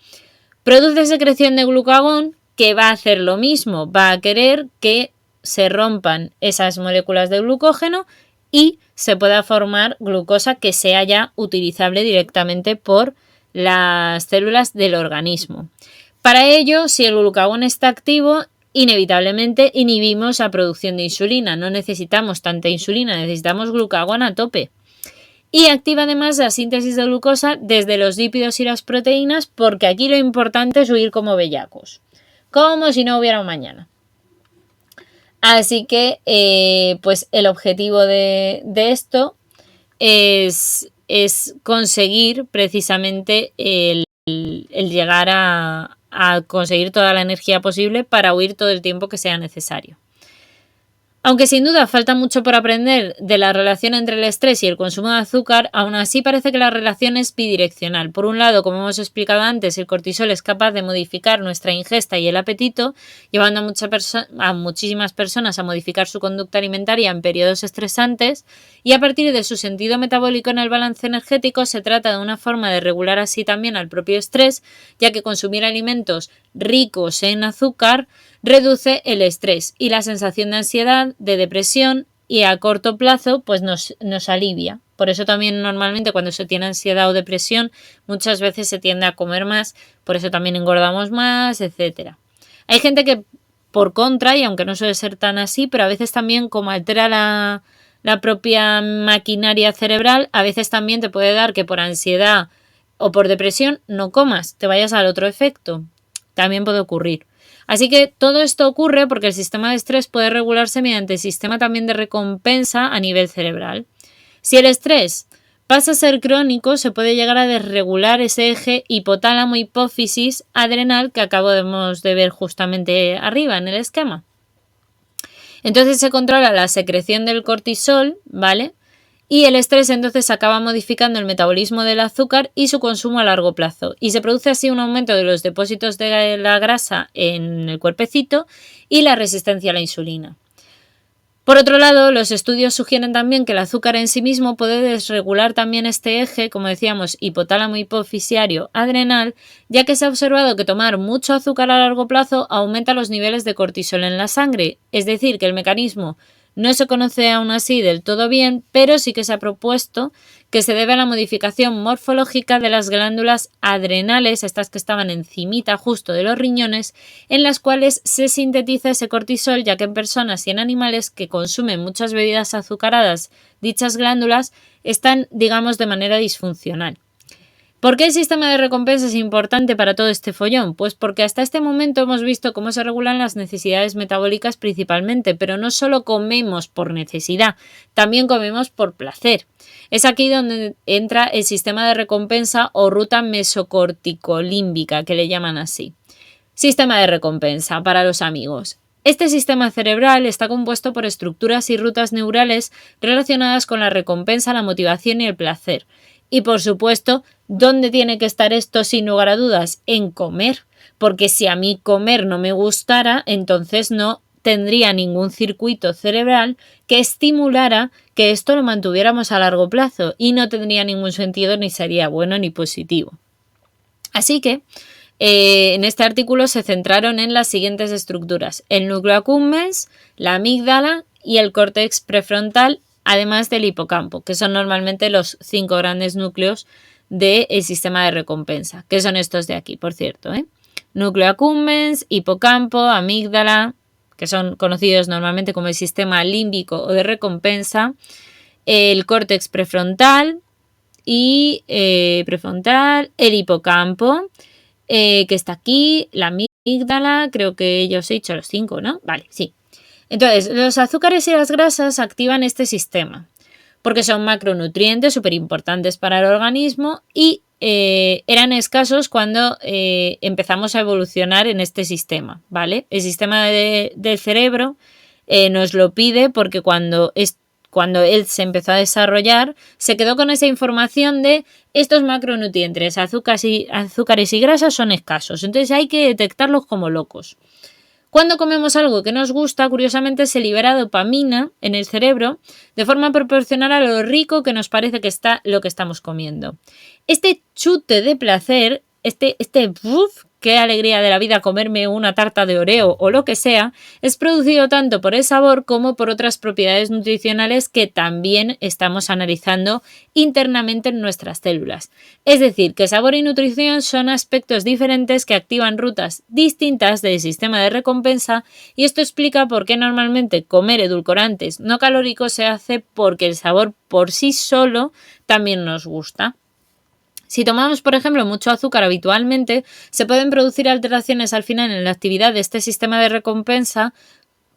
Produce secreción de glucagón, que va a hacer lo mismo, va a querer que se rompan esas moléculas de glucógeno y se pueda formar glucosa que sea ya utilizable directamente por las células del organismo. Para ello, si el glucagón está activo, inevitablemente inhibimos la producción de insulina. No necesitamos tanta insulina, necesitamos glucagón a tope. Y activa además la síntesis de glucosa desde los lípidos y las proteínas, porque aquí lo importante es huir como bellacos, como si no hubiera un mañana. Así que pues el objetivo de esto es conseguir precisamente el llegar a conseguir toda la energía posible para huir todo el tiempo que sea necesario. Aunque sin duda falta mucho por aprender de la relación entre el estrés y el consumo de azúcar, aún así parece que la relación es bidireccional. Por un lado, como hemos explicado antes, el cortisol es capaz de modificar nuestra ingesta y el apetito, llevando a muchísimas personas a modificar su conducta alimentaria en periodos estresantes, y a partir de su sentido metabólico en el balance energético se trata de una forma de regular así también al propio estrés, ya que consumir alimentos ricos en azúcar reduce el estrés y la sensación de ansiedad, de depresión, y a corto plazo pues nos alivia. Por eso también normalmente cuando se tiene ansiedad o depresión muchas veces se tiende a comer más, por eso también engordamos más, etc. Hay gente que por contra, y aunque no suele ser tan así, pero a veces también como altera la propia maquinaria cerebral, a veces también te puede dar que por ansiedad o por depresión no comas, te vayas al otro efecto. También puede ocurrir. Así que todo esto ocurre porque el sistema de estrés puede regularse mediante el sistema también de recompensa a nivel cerebral. Si el estrés pasa a ser crónico, se puede llegar a desregular ese eje hipotálamo-hipófisis adrenal que acabamos de ver justamente arriba en el esquema. Entonces se controla la secreción del cortisol, ¿vale? Y el estrés entonces acaba modificando el metabolismo del azúcar y su consumo a largo plazo. Y se produce así un aumento de los depósitos de la grasa en el cuerpecito y la resistencia a la insulina. Por otro lado, los estudios sugieren también que el azúcar en sí mismo puede desregular también este eje, como decíamos, hipotálamo-hipofisiario adrenal, ya que se ha observado que tomar mucho azúcar a largo plazo aumenta los niveles de cortisol en la sangre, es decir, que el mecanismo no se conoce aún así del todo bien, pero sí que se ha propuesto que se debe a la modificación morfológica de las glándulas adrenales, estas que estaban encimita justo de los riñones, en las cuales se sintetiza ese cortisol, ya que en personas y en animales que consumen muchas bebidas azucaradas, dichas glándulas están, digamos, de manera disfuncional. ¿Por qué el sistema de recompensa es importante para todo este follón? Pues porque hasta este momento hemos visto cómo se regulan las necesidades metabólicas principalmente, pero no solo comemos por necesidad, también comemos por placer. Es aquí donde entra el sistema de recompensa o ruta mesocorticolímbica, que le llaman así. Sistema de recompensa para los amigos. Este sistema cerebral está compuesto por estructuras y rutas neurales relacionadas con la recompensa, la motivación y el placer. Y por supuesto, ¿dónde tiene que estar esto sin lugar a dudas? En comer, porque si a mí comer no me gustara, entonces no tendría ningún circuito cerebral que estimulara que esto lo mantuviéramos a largo plazo y no tendría ningún sentido ni sería bueno ni positivo. Así que en este artículo se centraron en las siguientes estructuras: el núcleo accumbens, la amígdala y el córtex prefrontal, además del hipocampo, que son normalmente los 5 grandes núcleos del sistema de recompensa, que son estos de aquí, por cierto, Núcleo accumbens, hipocampo, amígdala, que son conocidos normalmente como el sistema límbico o de recompensa, el córtex prefrontal y el hipocampo, que está aquí, la amígdala, creo que ya os he dicho los 5, ¿no? Vale, sí. Entonces, los azúcares y las grasas activan este sistema porque son macronutrientes súper importantes para el organismo y eran escasos cuando empezamos a evolucionar en este sistema, ¿vale? El sistema del cerebro nos lo pide porque cuando él se empezó a desarrollar, se quedó con esa información de estos macronutrientes, azúcares y grasas son escasos, entonces hay que detectarlos como locos. Cuando comemos algo que nos gusta, curiosamente se libera dopamina en el cerebro de forma proporcional a lo rico que nos parece que está lo que estamos comiendo. Este chute de placer, este qué alegría de la vida comerme una tarta de Oreo o lo que sea, es producido tanto por el sabor como por otras propiedades nutricionales que también estamos analizando internamente en nuestras células. Es decir, que sabor y nutrición son aspectos diferentes que activan rutas distintas del sistema de recompensa, y esto explica por qué normalmente comer edulcorantes no calóricos se hace porque el sabor por sí solo también nos gusta. Si tomamos, por ejemplo, mucho azúcar habitualmente, se pueden producir alteraciones al final en la actividad de este sistema de recompensa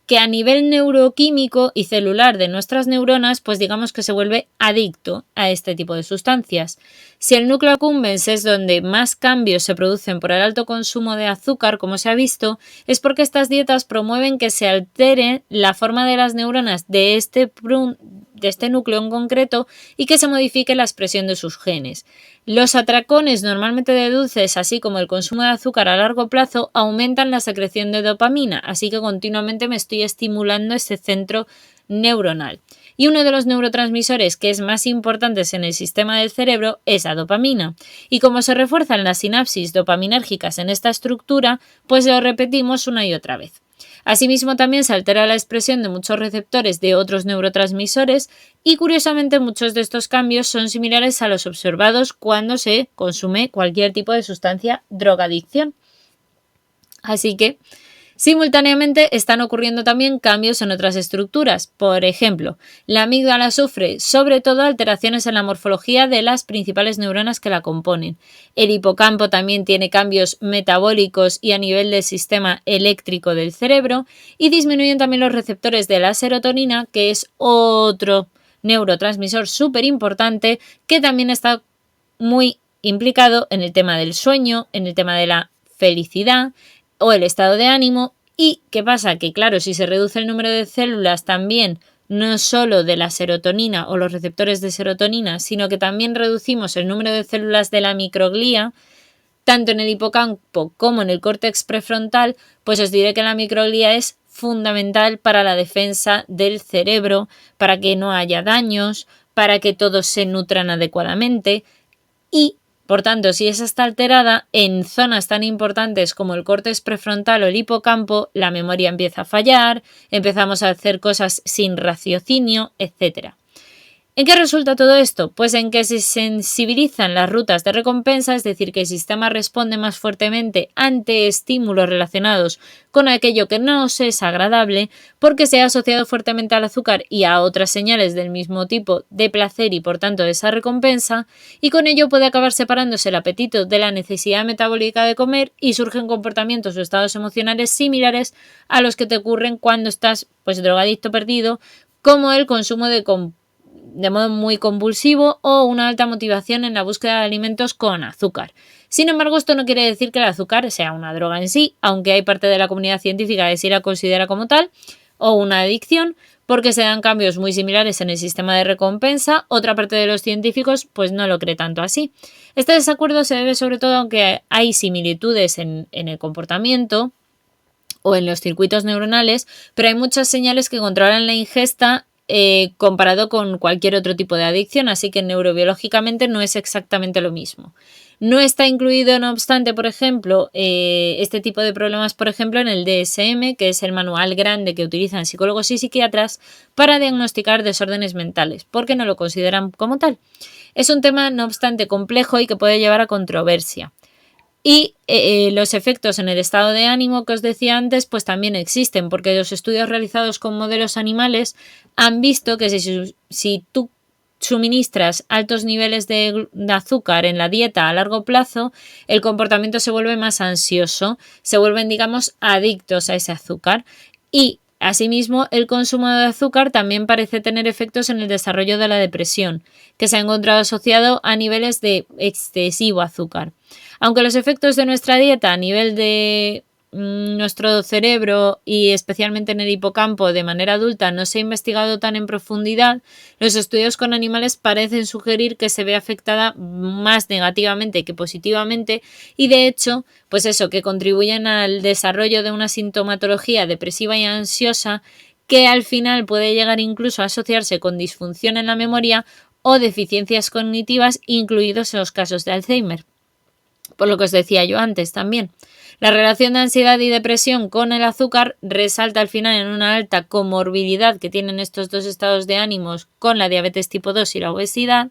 que a nivel neuroquímico y celular de nuestras neuronas, pues digamos que se vuelve adicto a este tipo de sustancias. Si el núcleo accumbens es donde más cambios se producen por el alto consumo de azúcar, como se ha visto, es porque estas dietas promueven que se altere la forma de las neuronas de este núcleo en concreto y que se modifique la expresión de sus genes. Los atracones normalmente de dulces, así como el consumo de azúcar a largo plazo, aumentan la secreción de dopamina, así que continuamente me estoy estimulando ese centro neuronal. Y uno de los neurotransmisores que es más importantes en el sistema del cerebro es la dopamina. Y como se refuerzan las sinapsis dopaminérgicas en esta estructura, pues lo repetimos una y otra vez. Asimismo, también se altera la expresión de muchos receptores de otros neurotransmisores y, curiosamente, muchos de estos cambios son similares a los observados cuando se consume cualquier tipo de sustancia drogadicción. Así que, simultáneamente están ocurriendo también cambios en otras estructuras. Por ejemplo, la amígdala sufre sobre todo alteraciones en la morfología de las principales neuronas que la componen. El hipocampo también tiene cambios metabólicos y a nivel del sistema eléctrico del cerebro, y disminuyen también los receptores de la serotonina, que es otro neurotransmisor súper importante que también está muy implicado en el tema del sueño, en el tema de la felicidad o el estado de ánimo. ¿Y qué pasa? Que claro, si se reduce el número de células también, no solo de la serotonina o los receptores de serotonina, sino que también reducimos el número de células de la microglía, tanto en el hipocampo como en el córtex prefrontal, pues os diré que la microglía es fundamental para la defensa del cerebro, para que no haya daños, para que todos se nutran adecuadamente. Y por tanto, si esa está alterada, en zonas tan importantes como el córtex prefrontal o el hipocampo, la memoria empieza a fallar, empezamos a hacer cosas sin raciocinio, etc. ¿En qué resulta todo esto? Pues en que se sensibilizan las rutas de recompensa, es decir, que el sistema responde más fuertemente ante estímulos relacionados con aquello que no nos es agradable, porque se ha asociado fuertemente al azúcar y a otras señales del mismo tipo de placer y por tanto de esa recompensa, y con ello puede acabar separándose el apetito de la necesidad metabólica de comer y surgen comportamientos o estados emocionales similares a los que te ocurren cuando estás pues drogadicto perdido, como el consumo de modo muy convulsivo o una alta motivación en la búsqueda de alimentos con azúcar. Sin embargo, esto no quiere decir que el azúcar sea una droga en sí, aunque hay parte de la comunidad científica que sí la considera como tal, o una adicción, porque se dan cambios muy similares en el sistema de recompensa. Otra parte de los científicos pues no lo cree tanto así. Este desacuerdo se debe sobre todo a que hay similitudes en el comportamiento o en los circuitos neuronales, pero hay muchas señales que controlan la ingesta comparado con cualquier otro tipo de adicción, así que neurobiológicamente no es exactamente lo mismo. No está incluido, no obstante, por ejemplo, este tipo de problemas, por ejemplo, en el DSM, que es el manual grande que utilizan psicólogos y psiquiatras para diagnosticar desórdenes mentales, porque no lo consideran como tal. Es un tema, no obstante, complejo y que puede llevar a controversia. Y los efectos en el estado de ánimo que os decía antes, pues también existen, porque los estudios realizados con modelos animales han visto que si tú suministras altos niveles de azúcar en la dieta a largo plazo, el comportamiento se vuelve más ansioso, se vuelven, digamos, adictos a ese azúcar. Y asimismo, el consumo de azúcar también parece tener efectos en el desarrollo de la depresión, que se ha encontrado asociado a niveles de excesivo azúcar. Aunque los efectos de nuestra dieta a nivel de nuestro cerebro y especialmente en el hipocampo de manera adulta no se ha investigado tan en profundidad, los estudios con animales parecen sugerir que se ve afectada más negativamente que positivamente, y de hecho, pues eso, que contribuyen al desarrollo de una sintomatología depresiva y ansiosa que al final puede llegar incluso a asociarse con disfunción en la memoria o deficiencias cognitivas, incluidos en los casos de Alzheimer. Por lo que os decía yo antes también. La relación de ansiedad y depresión con el azúcar resalta al final en una alta comorbilidad que tienen estos dos estados de ánimos con la diabetes tipo 2 y la obesidad,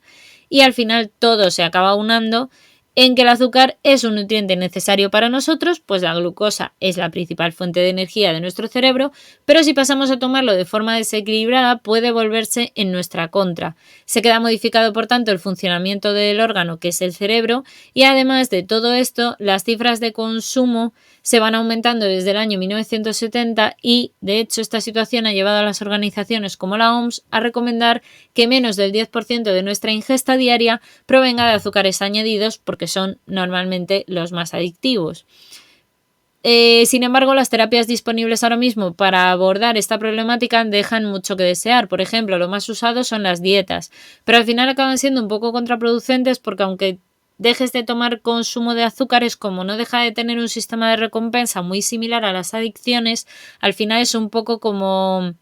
y al final todo se acaba unando en que el azúcar es un nutriente necesario para nosotros, pues la glucosa es la principal fuente de energía de nuestro cerebro, pero si pasamos a tomarlo de forma desequilibrada puede volverse en nuestra contra. Se queda modificado, por tanto, el funcionamiento del órgano que es el cerebro, y además de todo esto, las cifras de consumo se van aumentando desde el año 1970 y, de hecho, esta situación ha llevado a las organizaciones como la OMS a recomendar que menos del 10% de nuestra ingesta diaria provenga de azúcares añadidos porque son normalmente los más adictivos. Sin embargo, las terapias disponibles ahora mismo para abordar esta problemática dejan mucho que desear. Por ejemplo, lo más usado son las dietas, pero al final acaban siendo un poco contraproducentes porque aunque dejes de tomar consumo de azúcares, como no deja de tener un sistema de recompensa muy similar a las adicciones, al final es un poco como,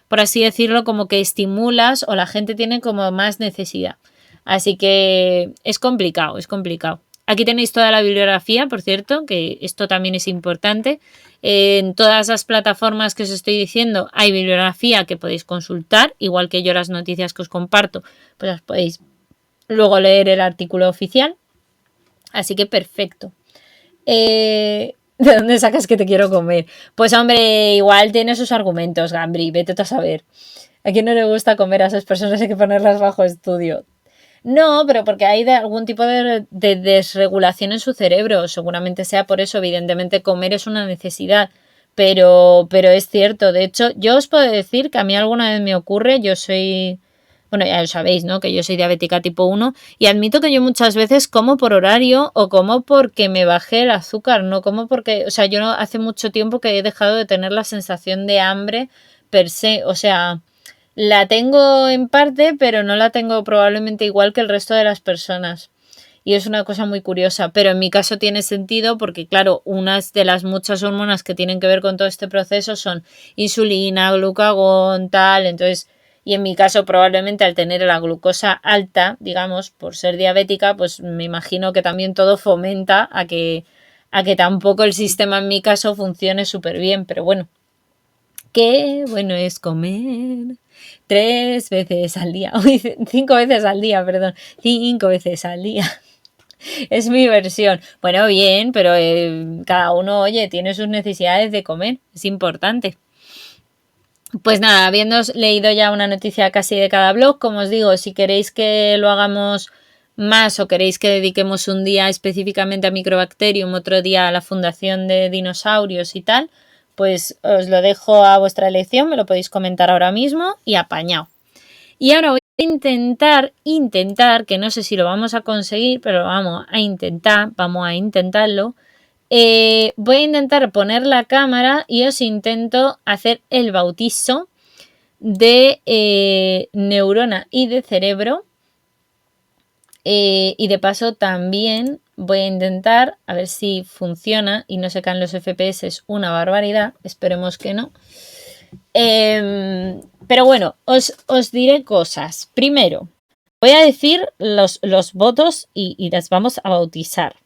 por así decirlo, como que estimulas o la gente tiene como más necesidad. Así que es complicado, es complicado. Aquí tenéis toda la bibliografía, por cierto, que esto también es importante. En todas las plataformas que os estoy diciendo hay bibliografía que podéis consultar, igual que yo las noticias que os comparto, pues las podéis luego leer el artículo oficial. Así que perfecto. ¿De dónde sacas que te quiero comer? Pues hombre, igual tiene sus argumentos, Gambri, vete a saber. ¿A quién no le gusta comer? A esas personas hay que ponerlas bajo estudio. No, pero porque hay algún tipo de desregulación en su cerebro. Seguramente sea por eso. Evidentemente comer es una necesidad. Pero es cierto. De hecho, yo os puedo decir que a mí alguna vez me ocurre. Yo soy... Bueno, ya lo sabéis, ¿no? Que yo soy diabética tipo 1 y admito que yo muchas veces como por horario o como porque me bajé el azúcar, no como porque... O sea, yo hace mucho tiempo que he dejado de tener la sensación de hambre per se. O sea... La tengo en parte, pero no la tengo probablemente igual que el resto de las personas. Y es una cosa muy curiosa, pero en mi caso tiene sentido porque, claro, unas de las muchas hormonas que tienen que ver con todo este proceso son insulina, glucagón, tal, entonces, y en mi caso probablemente al tener la glucosa alta, digamos, por ser diabética, pues me imagino que también todo fomenta a que tampoco el sistema en mi caso funcione súper bien, pero bueno, qué bueno es comer 3 veces al día. Uy, 5 veces al día, perdón. 5 veces al día. Es mi versión. Bueno, bien, pero cada uno, oye, tiene sus necesidades de comer. Es importante. Pues nada, habiendo leído ya una noticia casi de cada blog, como os digo, si queréis que lo hagamos más o queréis que dediquemos un día específicamente a Microbacterium, otro día a la Fundación de Dinosaurios y tal, pues os lo dejo a vuestra elección, me lo podéis comentar ahora mismo y apañado. Y ahora voy a intentar, que no sé si lo vamos a conseguir, pero vamos a intentarlo. Voy a intentar poner la cámara y os intento hacer el bautizo de neurona y de cerebro. Y de paso también voy a intentar a ver si funciona y no se caen los FPS, es una barbaridad, esperemos que no. Pero bueno, os diré cosas. Primero, voy a decir los votos y las vamos a bautizar.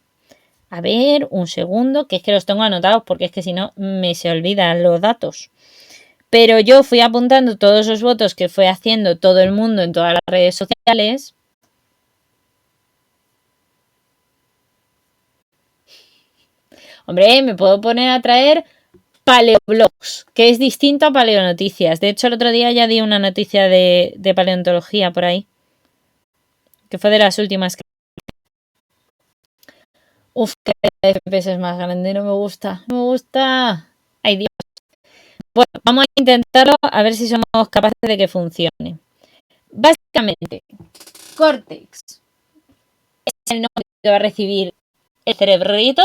A ver, un segundo, que es que los tengo anotados porque es que si no me se olvidan los datos. Pero yo fui apuntando todos los votos que fue haciendo todo el mundo en todas las redes sociales. Hombre, me puedo poner a traer paleoblogs, que es distinto a paleonoticias. De hecho, el otro día ya di una noticia de paleontología por ahí, que fue de las últimas. Uf, que el FPS es más grande, no me gusta. No me gusta. Ay, Dios. Bueno, vamos a intentarlo a ver si somos capaces de que funcione. Básicamente, Cortex es el nombre que va a recibir el cerebrito,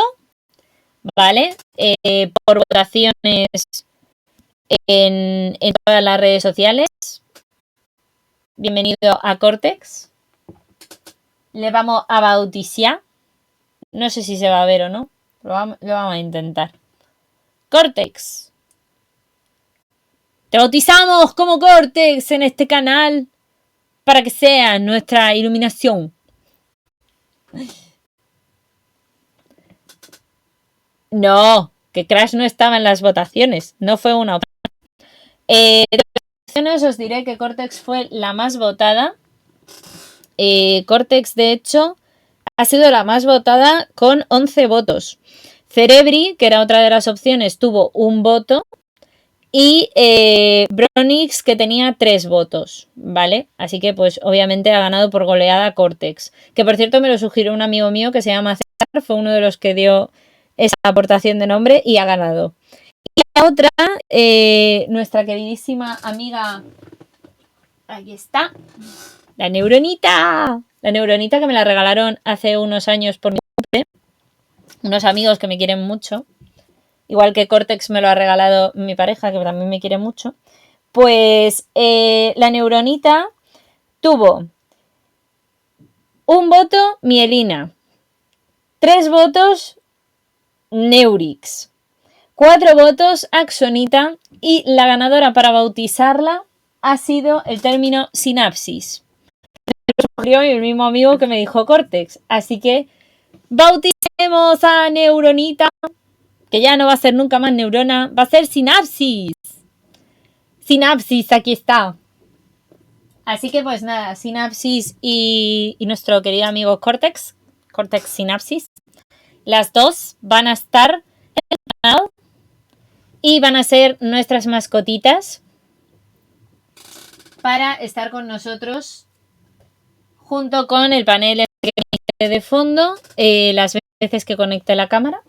¿vale? Por votaciones en todas las redes sociales. Bienvenido a Cortex. Le vamos a bautizar. No sé si se va a ver o no. Lo vamos a intentar. Cortex. Te bautizamos como Cortex en este canal para que sea nuestra iluminación. No, que Crash no estaba en las votaciones, no fue una opción. De las votaciones os diré que Cortex fue la más votada. Cortex, de hecho, ha sido la más votada con 11 votos. Cerebri, que era otra de las opciones, tuvo un voto. Y Bronix, que tenía 3 votos, ¿vale? Así que, pues, obviamente ha ganado por goleada Cortex. Que, por cierto, me lo sugirió un amigo mío que se llama César, fue uno de los que dio esa aportación de nombre y ha ganado. Y la otra, nuestra queridísima amiga, aquí está, la Neuronita. La Neuronita que me la regalaron hace unos años por mi cumple. Unos amigos que me quieren mucho. Igual que Cortex me lo ha regalado mi pareja, que también me quiere mucho. Pues la Neuronita tuvo un voto Mielina, 3 votos Neurix, 4 votos Axonita y la ganadora para bautizarla ha sido el término sinapsis. Lo sugirió el mismo amigo que me dijo Cortex. Así que bauticemos a Neuronita, que ya no va a ser nunca más neurona, va a ser sinapsis. Sinapsis, aquí está. Así que pues nada, Sinapsis y nuestro querido amigo Cortex, Cortex Sinapsis, las dos van a estar en el canal y van a ser nuestras mascotitas para estar con nosotros junto con el panel de fondo, las veces que conecte la cámara.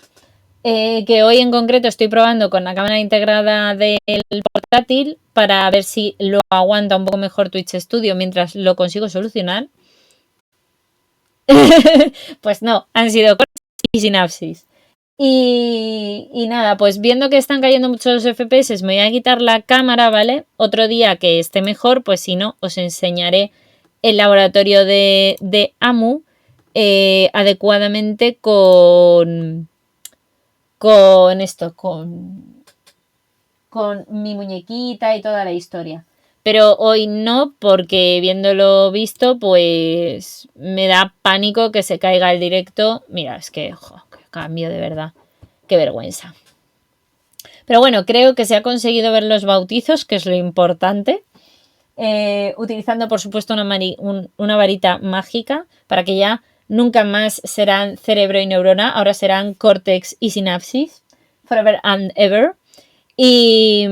Que hoy en concreto estoy probando con la cámara integrada del portátil para ver si lo aguanta un poco mejor Twitch Studio mientras lo consigo solucionar. Pues no, han sido Cortex y Sinapsis. Y nada, pues viendo que están cayendo muchos los FPS, me voy a quitar la cámara, ¿vale? Otro día que esté mejor, pues si no, os enseñaré el laboratorio de AMU adecuadamente con esto, con mi muñequita y toda la historia. Pero hoy no, porque viéndolo visto, pues me da pánico que se caiga el directo. Mira, es que, qué cambio de verdad. Qué vergüenza. Pero bueno, creo que se ha conseguido ver los bautizos, que es lo importante. Utilizando, por supuesto, una varita mágica para que ya nunca más serán cerebro y neurona, ahora serán Cortex y Sinapsis, forever and ever. Y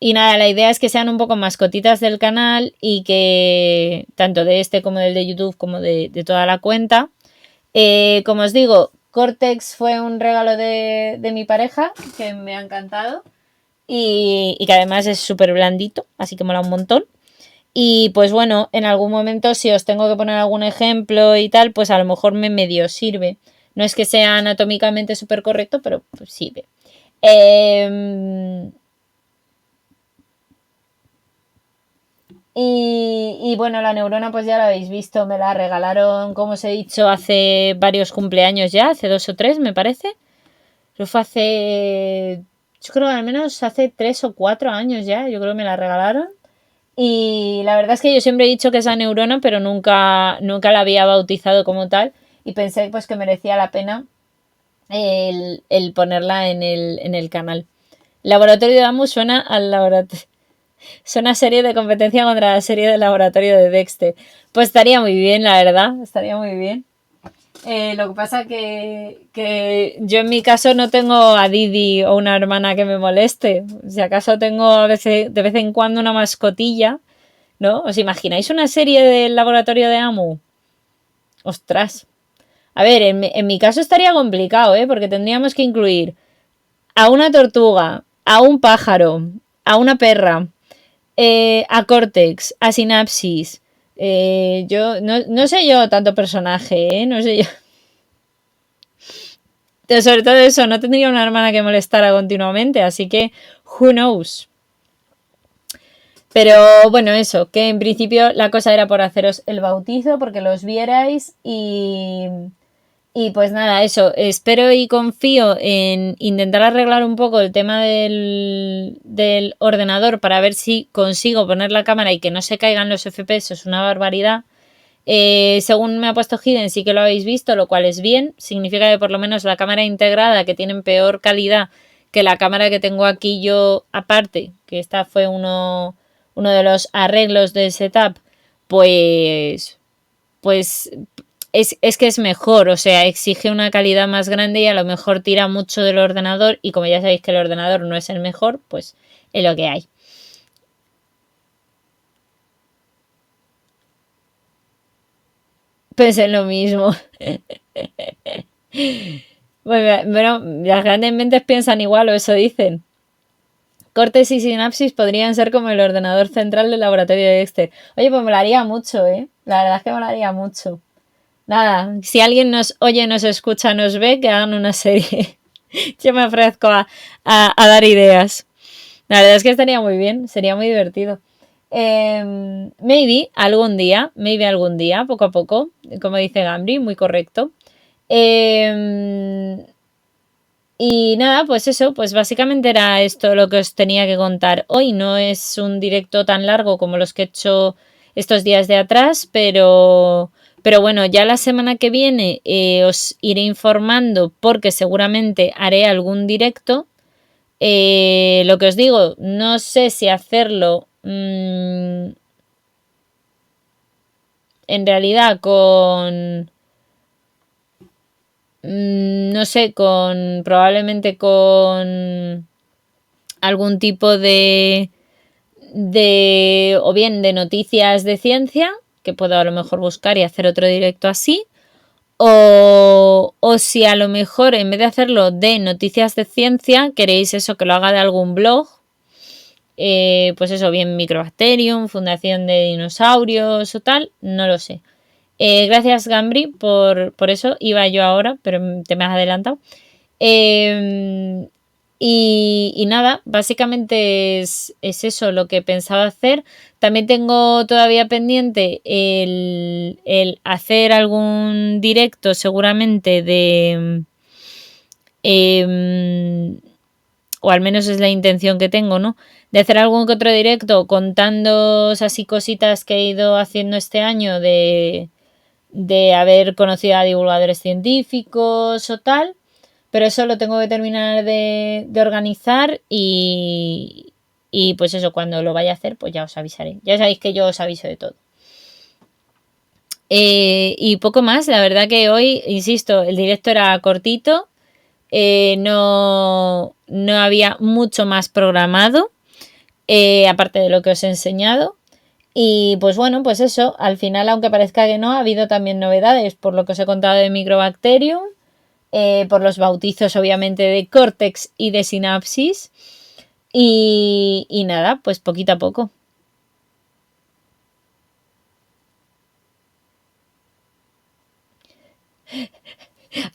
nada, la idea es que sean un poco mascotitas del canal y que tanto de este como del de YouTube como de toda la cuenta. Como os digo, Cortex fue un regalo de mi pareja que me ha encantado y que además es súper blandito, así que mola un montón. Y pues bueno, en algún momento si os tengo que poner algún ejemplo y tal, pues a lo mejor me medio sirve. No es que sea anatómicamente súper correcto, pero pues sirve. Y bueno, la neurona pues ya la habéis visto, me la regalaron, como os he dicho, hace varios cumpleaños ya, hace 2 o 3 me parece. Eso fue hace, yo creo que al menos hace 3 o 4 años ya, yo creo que me la regalaron. Y la verdad es que yo siempre he dicho que es la neurona, pero nunca la había bautizado como tal. Y pensé pues que merecía la pena el ponerla en el canal. Laboratorio de Amu suena al laboratorio. Suena serie de competencia contra la serie del laboratorio de Dexter. Pues estaría muy bien, la verdad. Estaría muy bien. Lo que pasa que yo en mi caso no tengo a Didi o una hermana que me moleste. Si acaso tengo de vez en cuando una mascotilla, ¿no? ¿Os imagináis una serie del laboratorio de Amu? Ostras. A ver, en mi caso estaría complicado, ¿eh? Porque tendríamos que incluir a una tortuga, a un pájaro, a una perra, a Cortex, a Sinapsis. Yo no sé yo tanto personaje, ¿eh? No sé yo. Pero sobre todo eso, no tendría una hermana que molestara continuamente, así que who knows. Pero bueno, eso, que en principio la cosa era por haceros el bautizo, porque los vierais y pues nada, eso, espero y confío en intentar arreglar un poco el tema del ordenador para ver si consigo poner la cámara y que no se caigan los FPS, es una barbaridad. Según me ha puesto Hidden, sí que lo habéis visto, lo cual es bien. Significa que por lo menos la cámara integrada, que tienen peor calidad que la cámara que tengo aquí yo aparte, que esta fue uno de los arreglos del setup, pues es que es mejor, o sea, exige una calidad más grande y a lo mejor tira mucho del ordenador, y como ya sabéis que el ordenador no es el mejor, pues es lo que hay. Pues es lo mismo. Bueno, las grandes mentes piensan igual, o eso dicen. Cortes y sinapsis podrían ser como el ordenador central del laboratorio de Dexter. Oye, pues molaría mucho, ¿eh? La verdad es que molaría mucho. Nada, si alguien nos oye, nos escucha, nos ve, que hagan una serie. Yo me ofrezco a dar ideas. La verdad es que estaría muy bien, sería muy divertido. Maybe algún día, poco a poco, como dice Gambri, muy correcto. Eh, y nada, pues eso, pues básicamente era esto lo que os tenía que contar hoy. No es un directo tan largo como los que he hecho estos días de atrás, pero bueno, ya la semana que viene os iré informando porque seguramente haré algún directo. Lo que os digo, no sé si hacerlo en realidad no sé, probablemente con algún tipo o bien de noticias de ciencia, que puedo a lo mejor buscar y hacer otro directo así, o si a lo mejor en vez de hacerlo de noticias de ciencia, queréis eso, que lo haga de algún blog, pues eso, bien Microbacterium, Fundación de Dinosaurios o tal, no lo sé. Gracias, Gambri, por eso. Iba yo ahora, pero te me has adelantado. Eh, y nada, básicamente es eso lo que pensaba hacer. También tengo todavía pendiente el hacer algún directo, seguramente, o al menos es la intención que tengo, ¿no? De hacer algún que otro directo contando así cositas que he ido haciendo este año de haber conocido a divulgadores científicos o tal, pero eso lo tengo que terminar de organizar y pues eso, cuando lo vaya a hacer, pues ya os avisaré. Ya sabéis que yo os aviso de todo. Y poco más, la verdad que hoy, insisto, el directo era cortito, no había mucho más programado, aparte de lo que os he enseñado. Y pues bueno, pues eso, al final, aunque parezca que no, ha habido también novedades, por lo que os he contado de Microbacterium, por los bautizos obviamente de Cortex y de Sinapsis, y nada, pues poquito a poco.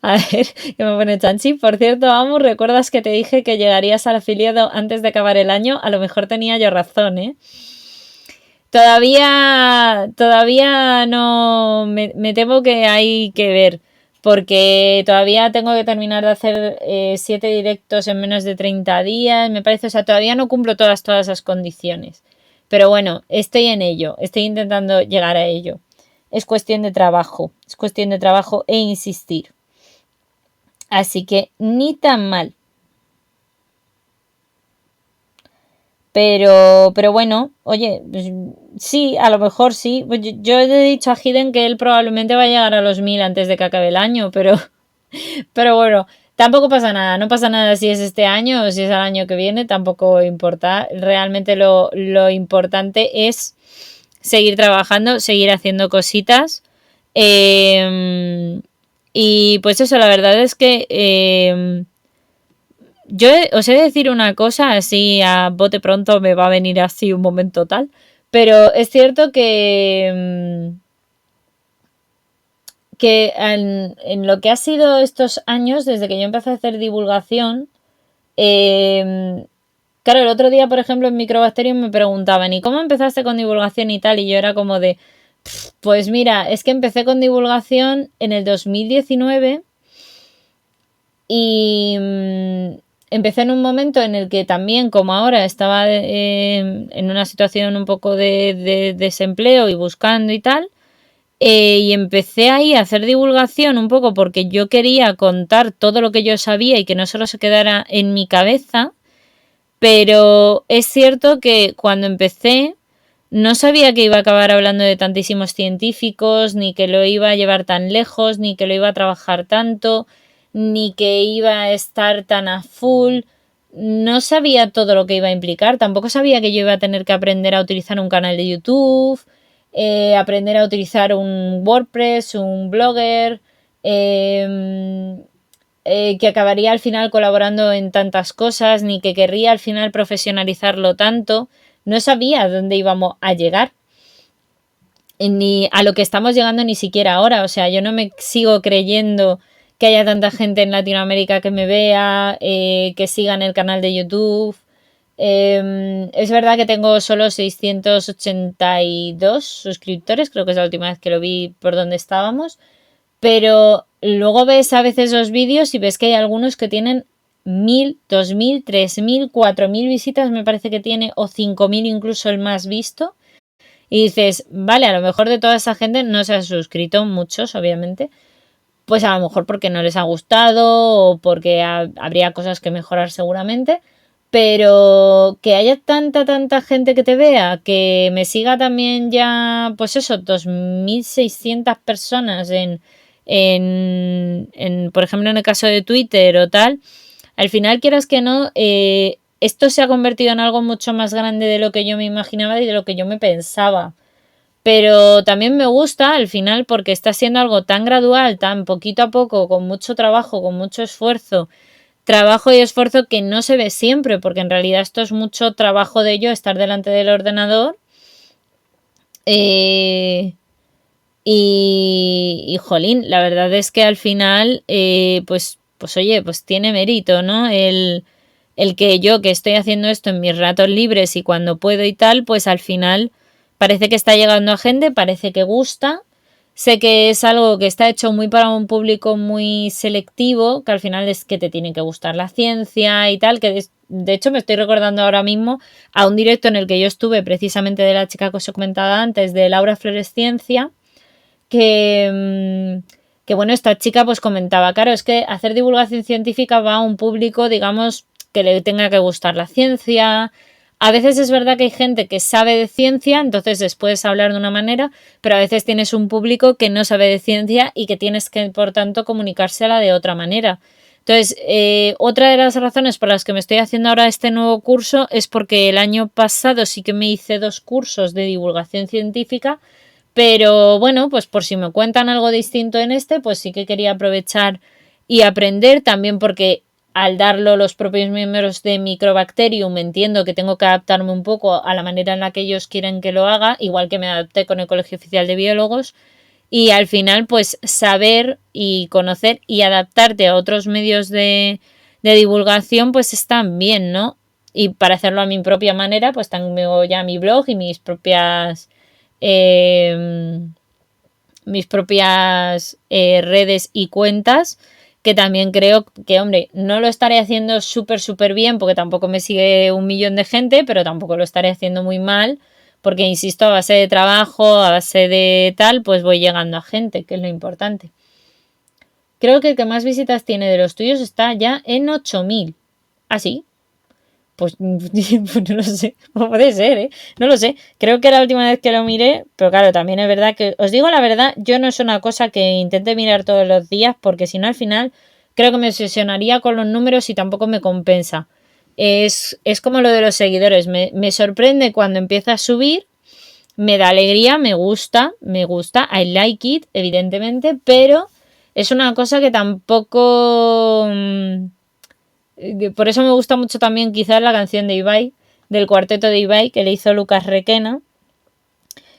A ver, que me pone Chanchi. Por cierto, vamos, ¿recuerdas que te dije que llegarías al afiliado antes de acabar el año? A lo mejor tenía yo razón, ¿eh? Todavía no, me temo que hay que ver, porque todavía tengo que terminar de hacer 7 directos en menos de 30 días, me parece, o sea, todavía no cumplo todas esas condiciones. Pero bueno, estoy en ello, estoy intentando llegar a ello. Es cuestión de trabajo e insistir. Así que ni tan mal. Pero bueno, oye, pues, sí, a lo mejor sí. Pues yo he dicho a Hiden que él probablemente va a llegar a los 1000 antes de que acabe el año, pero bueno, tampoco pasa nada. No pasa nada si es este año o si es el año que viene, tampoco importa. Realmente lo importante es seguir trabajando, seguir haciendo cositas. Y pues eso, la verdad es que yo os he de decir una cosa, así a bote pronto me va a venir así un momento tal, pero es cierto que en lo que ha sido estos años, desde que yo empecé a hacer divulgación, claro, el otro día, por ejemplo, en Microbacterium me preguntaban, ¿y cómo empezaste con divulgación y tal? Y yo era como de, pues mira, es que empecé con divulgación en el 2019 y empecé en un momento en el que también, como ahora, estaba en una situación un poco de desempleo y buscando y tal. Y empecé ahí a hacer divulgación un poco porque yo quería contar todo lo que yo sabía y que no solo se quedara en mi cabeza, pero es cierto que cuando empecé no sabía que iba a acabar hablando de tantísimos científicos, ni que lo iba a llevar tan lejos, ni que lo iba a trabajar tanto, ni que iba a estar tan a full. No sabía todo lo que iba a implicar, tampoco sabía que yo iba a tener que aprender a utilizar un canal de YouTube, aprender a utilizar un WordPress, un Blogger, que acabaría al final colaborando en tantas cosas, ni que querría al final profesionalizarlo tanto. No sabía dónde íbamos a llegar, ni a lo que estamos llegando ni siquiera ahora. O sea, yo no me sigo creyendo que haya tanta gente en Latinoamérica que me vea, que sigan el canal de YouTube. Es verdad que tengo solo 682 suscriptores, creo que es la última vez que lo vi por donde estábamos, pero luego ves a veces los vídeos y ves que hay algunos que tienen 1000, 2000, 3000, 4000 visitas, me parece que tiene, o 5000 incluso el más visto. Y dices, vale, a lo mejor de toda esa gente no se ha suscrito, muchos obviamente, pues a lo mejor porque no les ha gustado o porque habría cosas que mejorar seguramente, pero que haya tanta gente que te vea, que me siga también ya, pues eso, 2600 personas por ejemplo, en el caso de Twitter o tal, al final quieras que no, esto se ha convertido en algo mucho más grande de lo que yo me imaginaba y de lo que yo me pensaba. Pero también me gusta al final porque está siendo algo tan gradual, tan poquito a poco, con mucho trabajo, con mucho esfuerzo. Trabajo y esfuerzo que no se ve siempre, porque en realidad esto es mucho trabajo de ello, estar delante del ordenador. Y jolín, la verdad es que al final, pues oye, pues tiene mérito, ¿no? El que yo que estoy haciendo esto en mis ratos libres y cuando puedo y tal, pues al final parece que está llegando a gente, parece que gusta. Sé que es algo que está hecho muy para un público muy selectivo, que al final es que te tiene que gustar la ciencia y tal, que de hecho me estoy recordando ahora mismo a un directo en el que yo estuve precisamente de la chica que os he comentado antes, de Laura Floresciencia, que bueno, esta chica pues comentaba, claro, es que hacer divulgación científica va a un público, digamos, que le tenga que gustar la ciencia. A veces es verdad que hay gente que sabe de ciencia, entonces les puedes hablar de una manera, pero a veces tienes un público que no sabe de ciencia y que tienes que, por tanto, comunicársela de otra manera. Entonces, otra de las razones por las que me estoy haciendo ahora este nuevo curso es porque el año pasado sí que me hice 2 cursos de divulgación científica, pero bueno, pues por si me cuentan algo distinto en este, pues sí que quería aprovechar y aprender también porque al darlo los propios miembros de Microbacterium entiendo que tengo que adaptarme un poco a la manera en la que ellos quieren que lo haga, igual que me adapté con el Colegio Oficial de Biólogos, y al final pues saber y conocer y adaptarte a otros medios de divulgación pues están bien, ¿no? Y para hacerlo a mi propia manera pues tengo ya mi blog y mis propias redes y cuentas, que también creo que, hombre, no lo estaré haciendo súper bien porque tampoco me sigue 1 millón de gente, pero tampoco lo estaré haciendo muy mal porque, insisto, a base de trabajo, a base de tal, pues voy llegando a gente, que es lo importante. Creo que el que más visitas tiene de los tuyos está ya en 8000. ¿Ah, sí? Pues no lo sé, puede ser, ¿eh? No lo sé, creo que la última vez que lo miré, pero claro, también es verdad que, os digo la verdad, yo no es una cosa que intente mirar todos los días, porque si no al final creo que me obsesionaría con los números y tampoco me compensa. Es como lo de los seguidores, me sorprende cuando empieza a subir, me da alegría, me gusta, I like it, evidentemente, pero es una cosa que tampoco... por eso me gusta mucho también quizás la canción de Ibai, del cuarteto de Ibai, que le hizo Lucas Requena,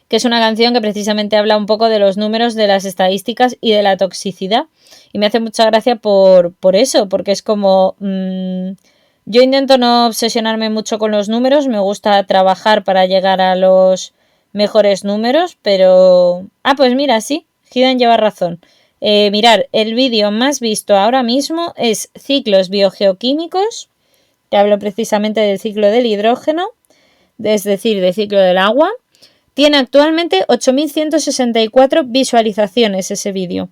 que es una canción que precisamente habla un poco de los números, de las estadísticas y de la toxicidad. Y me hace mucha gracia por eso, porque es como... yo intento no obsesionarme mucho con los números, me gusta trabajar para llegar a los mejores números, pero... Ah, pues mira, sí, Gideon lleva razón. Mirar, el vídeo más visto ahora mismo es ciclos biogeoquímicos, que hablo precisamente del ciclo del hidrógeno, es decir, del ciclo del agua, Tiene actualmente 8.164 visualizaciones ese vídeo.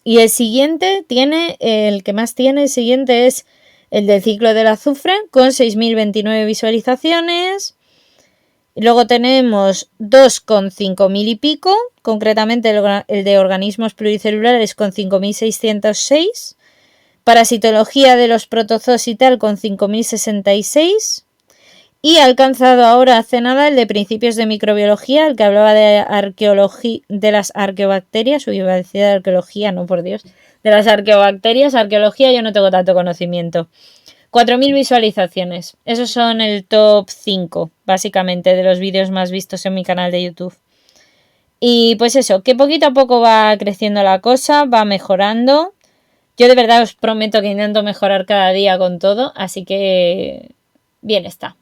Y el siguiente el que más tiene, el siguiente es el del ciclo del azufre, con 6.029 visualizaciones. Luego tenemos dos con 5.000 y pico, concretamente el de organismos pluricelulares con 5.606. Parasitología de los protozoos y tal con 5.066. Y ha alcanzado ahora hace nada el de principios de microbiología, el que hablaba de arqueología, de las arqueobacterias. Uy, iba a decir de arqueología, no, por Dios. De las arqueobacterias, arqueología yo no tengo tanto conocimiento. 4.000 visualizaciones. Esos son el top 5, básicamente, de los vídeos más vistos en mi canal de YouTube. Y pues eso, que poquito a poco va creciendo la cosa, va mejorando. Yo de verdad os prometo que intento mejorar cada día con todo, así que bien está.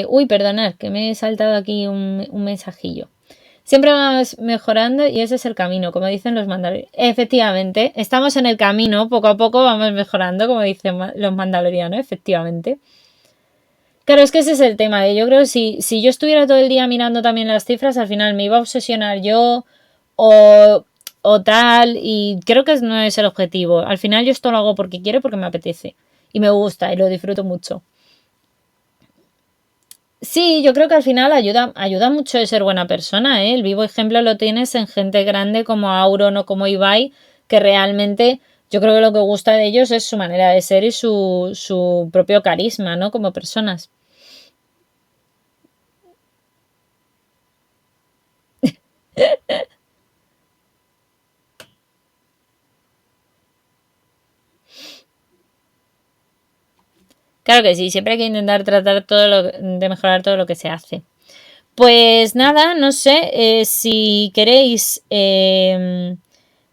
Uy, perdonad, que me he saltado aquí un mensajillo. Siempre vamos mejorando y ese es el camino, como dicen los mandalorianos. Efectivamente, estamos en el camino, poco a poco vamos mejorando, como dicen los mandalorianos, efectivamente. Claro, es que ese es el tema. Yo creo que si yo estuviera todo el día mirando también las cifras, al final me iba a obsesionar yo o tal, y creo que no es el objetivo. Al final yo esto lo hago porque quiero, porque me apetece y me gusta y lo disfruto mucho. Sí, yo creo que al final ayuda mucho de ser buena persona, ¿eh? El vivo ejemplo lo tienes en gente grande como Auron o como Ibai, que realmente yo creo que lo que gusta de ellos es su manera de ser y su propio carisma, ¿no? Como personas. Claro que sí, siempre hay que intentar tratar de mejorar todo lo que se hace. Pues nada, no sé, si queréis,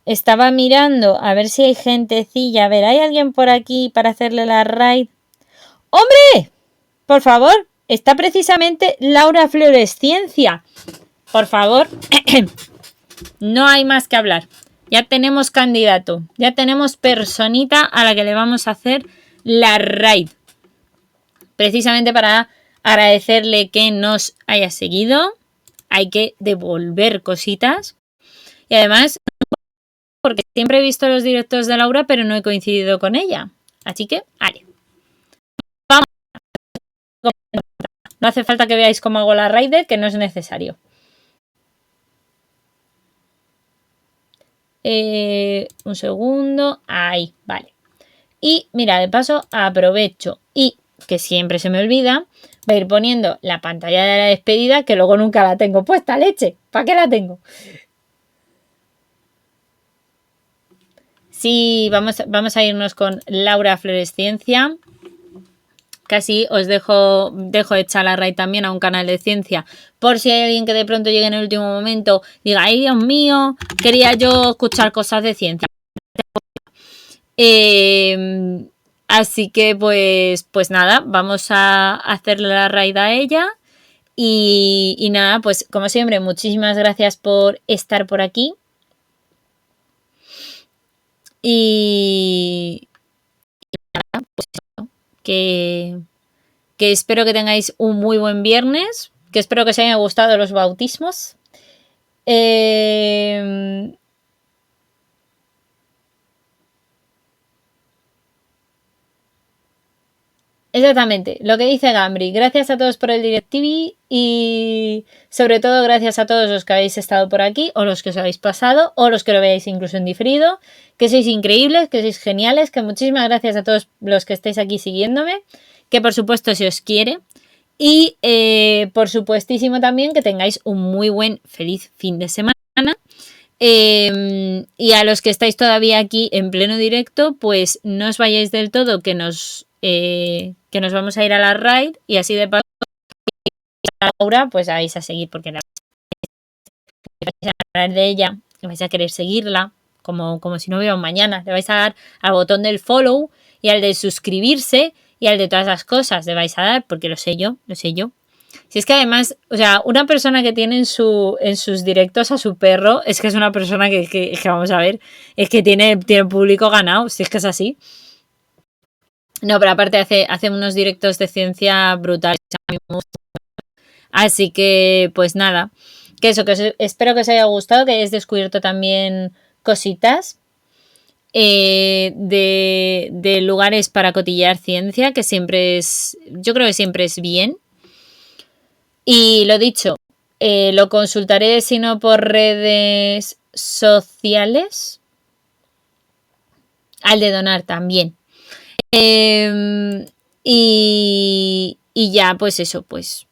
estaba mirando a ver si hay gentecilla. A ver, ¿hay alguien por aquí para hacerle la raid? ¡Hombre! Por favor, está precisamente Laura Floresciencia. Por favor, no hay más que hablar. Ya tenemos candidato, ya tenemos personita a la que le vamos a hacer la raid. Precisamente para agradecerle que nos haya seguido, hay que devolver cositas. Y además, porque siempre he visto los directos de Laura, pero no he coincidido con ella. Así que, vale. Vamos. No hace falta que veáis cómo hago la raid, que no es necesario. Un segundo. Ahí, vale. Y mira, de paso aprovecho y que siempre se me olvida, voy a ir poniendo la pantalla de la despedida, que luego nunca la tengo puesta, leche. ¿Para qué la tengo? Sí, vamos a irnos con Laura Floresciencia. Casi os dejo hecha la raid también a un canal de ciencia, por si hay alguien que de pronto llegue en el último momento, diga, ay Dios mío, quería yo escuchar cosas de ciencia. Así que pues nada, vamos a hacerle la raid a ella. Y nada, pues como siempre, muchísimas gracias por estar por aquí. Y nada, pues que espero que tengáis un muy buen viernes, que espero que os hayan gustado los bautismos. Exactamente, lo que dice Gambri. Gracias a todos por el DirecTV y sobre todo gracias a todos los que habéis estado por aquí o los que os habéis pasado o los que lo veáis incluso en diferido, que sois increíbles, que sois geniales, que muchísimas gracias a todos los que estáis aquí siguiéndome, que por supuesto se os quiere y por supuestísimo también que tengáis un muy buen feliz fin de semana. Y a los que estáis todavía aquí en pleno directo, pues no os vayáis del todo, que nos vamos a ir a la raid y así de paso Laura, pues vais a seguir porque la vais a hablar de ella, que vais a querer seguirla, como si no hubiera un mañana. Le vais a dar al botón del follow y al de suscribirse y al de todas las cosas le vais a dar, porque lo sé yo. Si es que además, o sea, una persona que tiene en sus directos a su perro, es que es una persona que vamos a ver, es que tiene público ganado, si es que es así. No, pero aparte hace unos directos de ciencia brutales. Así que, pues nada, que eso, espero que os haya gustado, que hayáis descubierto también cositas de lugares para cotillear ciencia, que siempre es, yo creo que siempre es bien. Y lo dicho, lo consultaré si no por redes sociales. Al de donar también. Y ya, pues eso, pues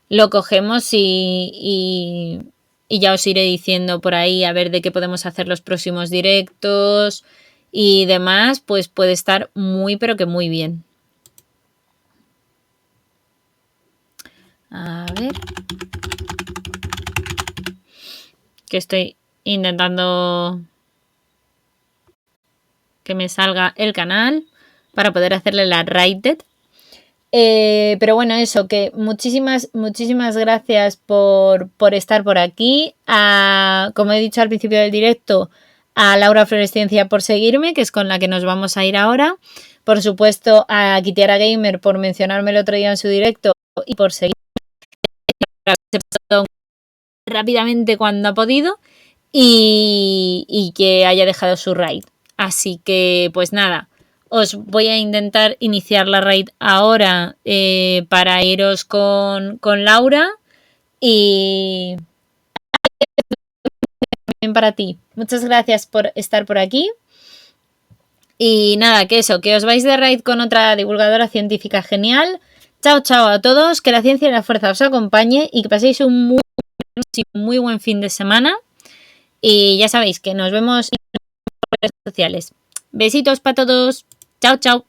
lo cogemos y ya os iré diciendo por ahí a ver de qué podemos hacer los próximos directos y demás, pues puede estar muy, pero que muy bien. A ver. Que estoy intentando que me salga el canal para poder hacerle la rated. Pero bueno, eso, que muchísimas gracias por estar por aquí. Como he dicho al principio del directo, a Laura Florescencia por seguirme, que es con la que nos vamos a ir ahora. Por supuesto, a Kitiara Gamer por mencionarme el otro día en su directo y por seguirme rápidamente cuando ha podido y que haya dejado su raid. Así que, pues nada, os voy a intentar iniciar la raid ahora para iros con Laura y también para ti. Muchas gracias por estar por aquí. Y nada, que eso, que os vais de raid con otra divulgadora científica genial. Chao, chao a todos, que la ciencia y la fuerza os acompañe y que paséis un muy buen fin de semana. Y ya sabéis que nos vemos en redes sociales. Besitos para todos. Chao, chao.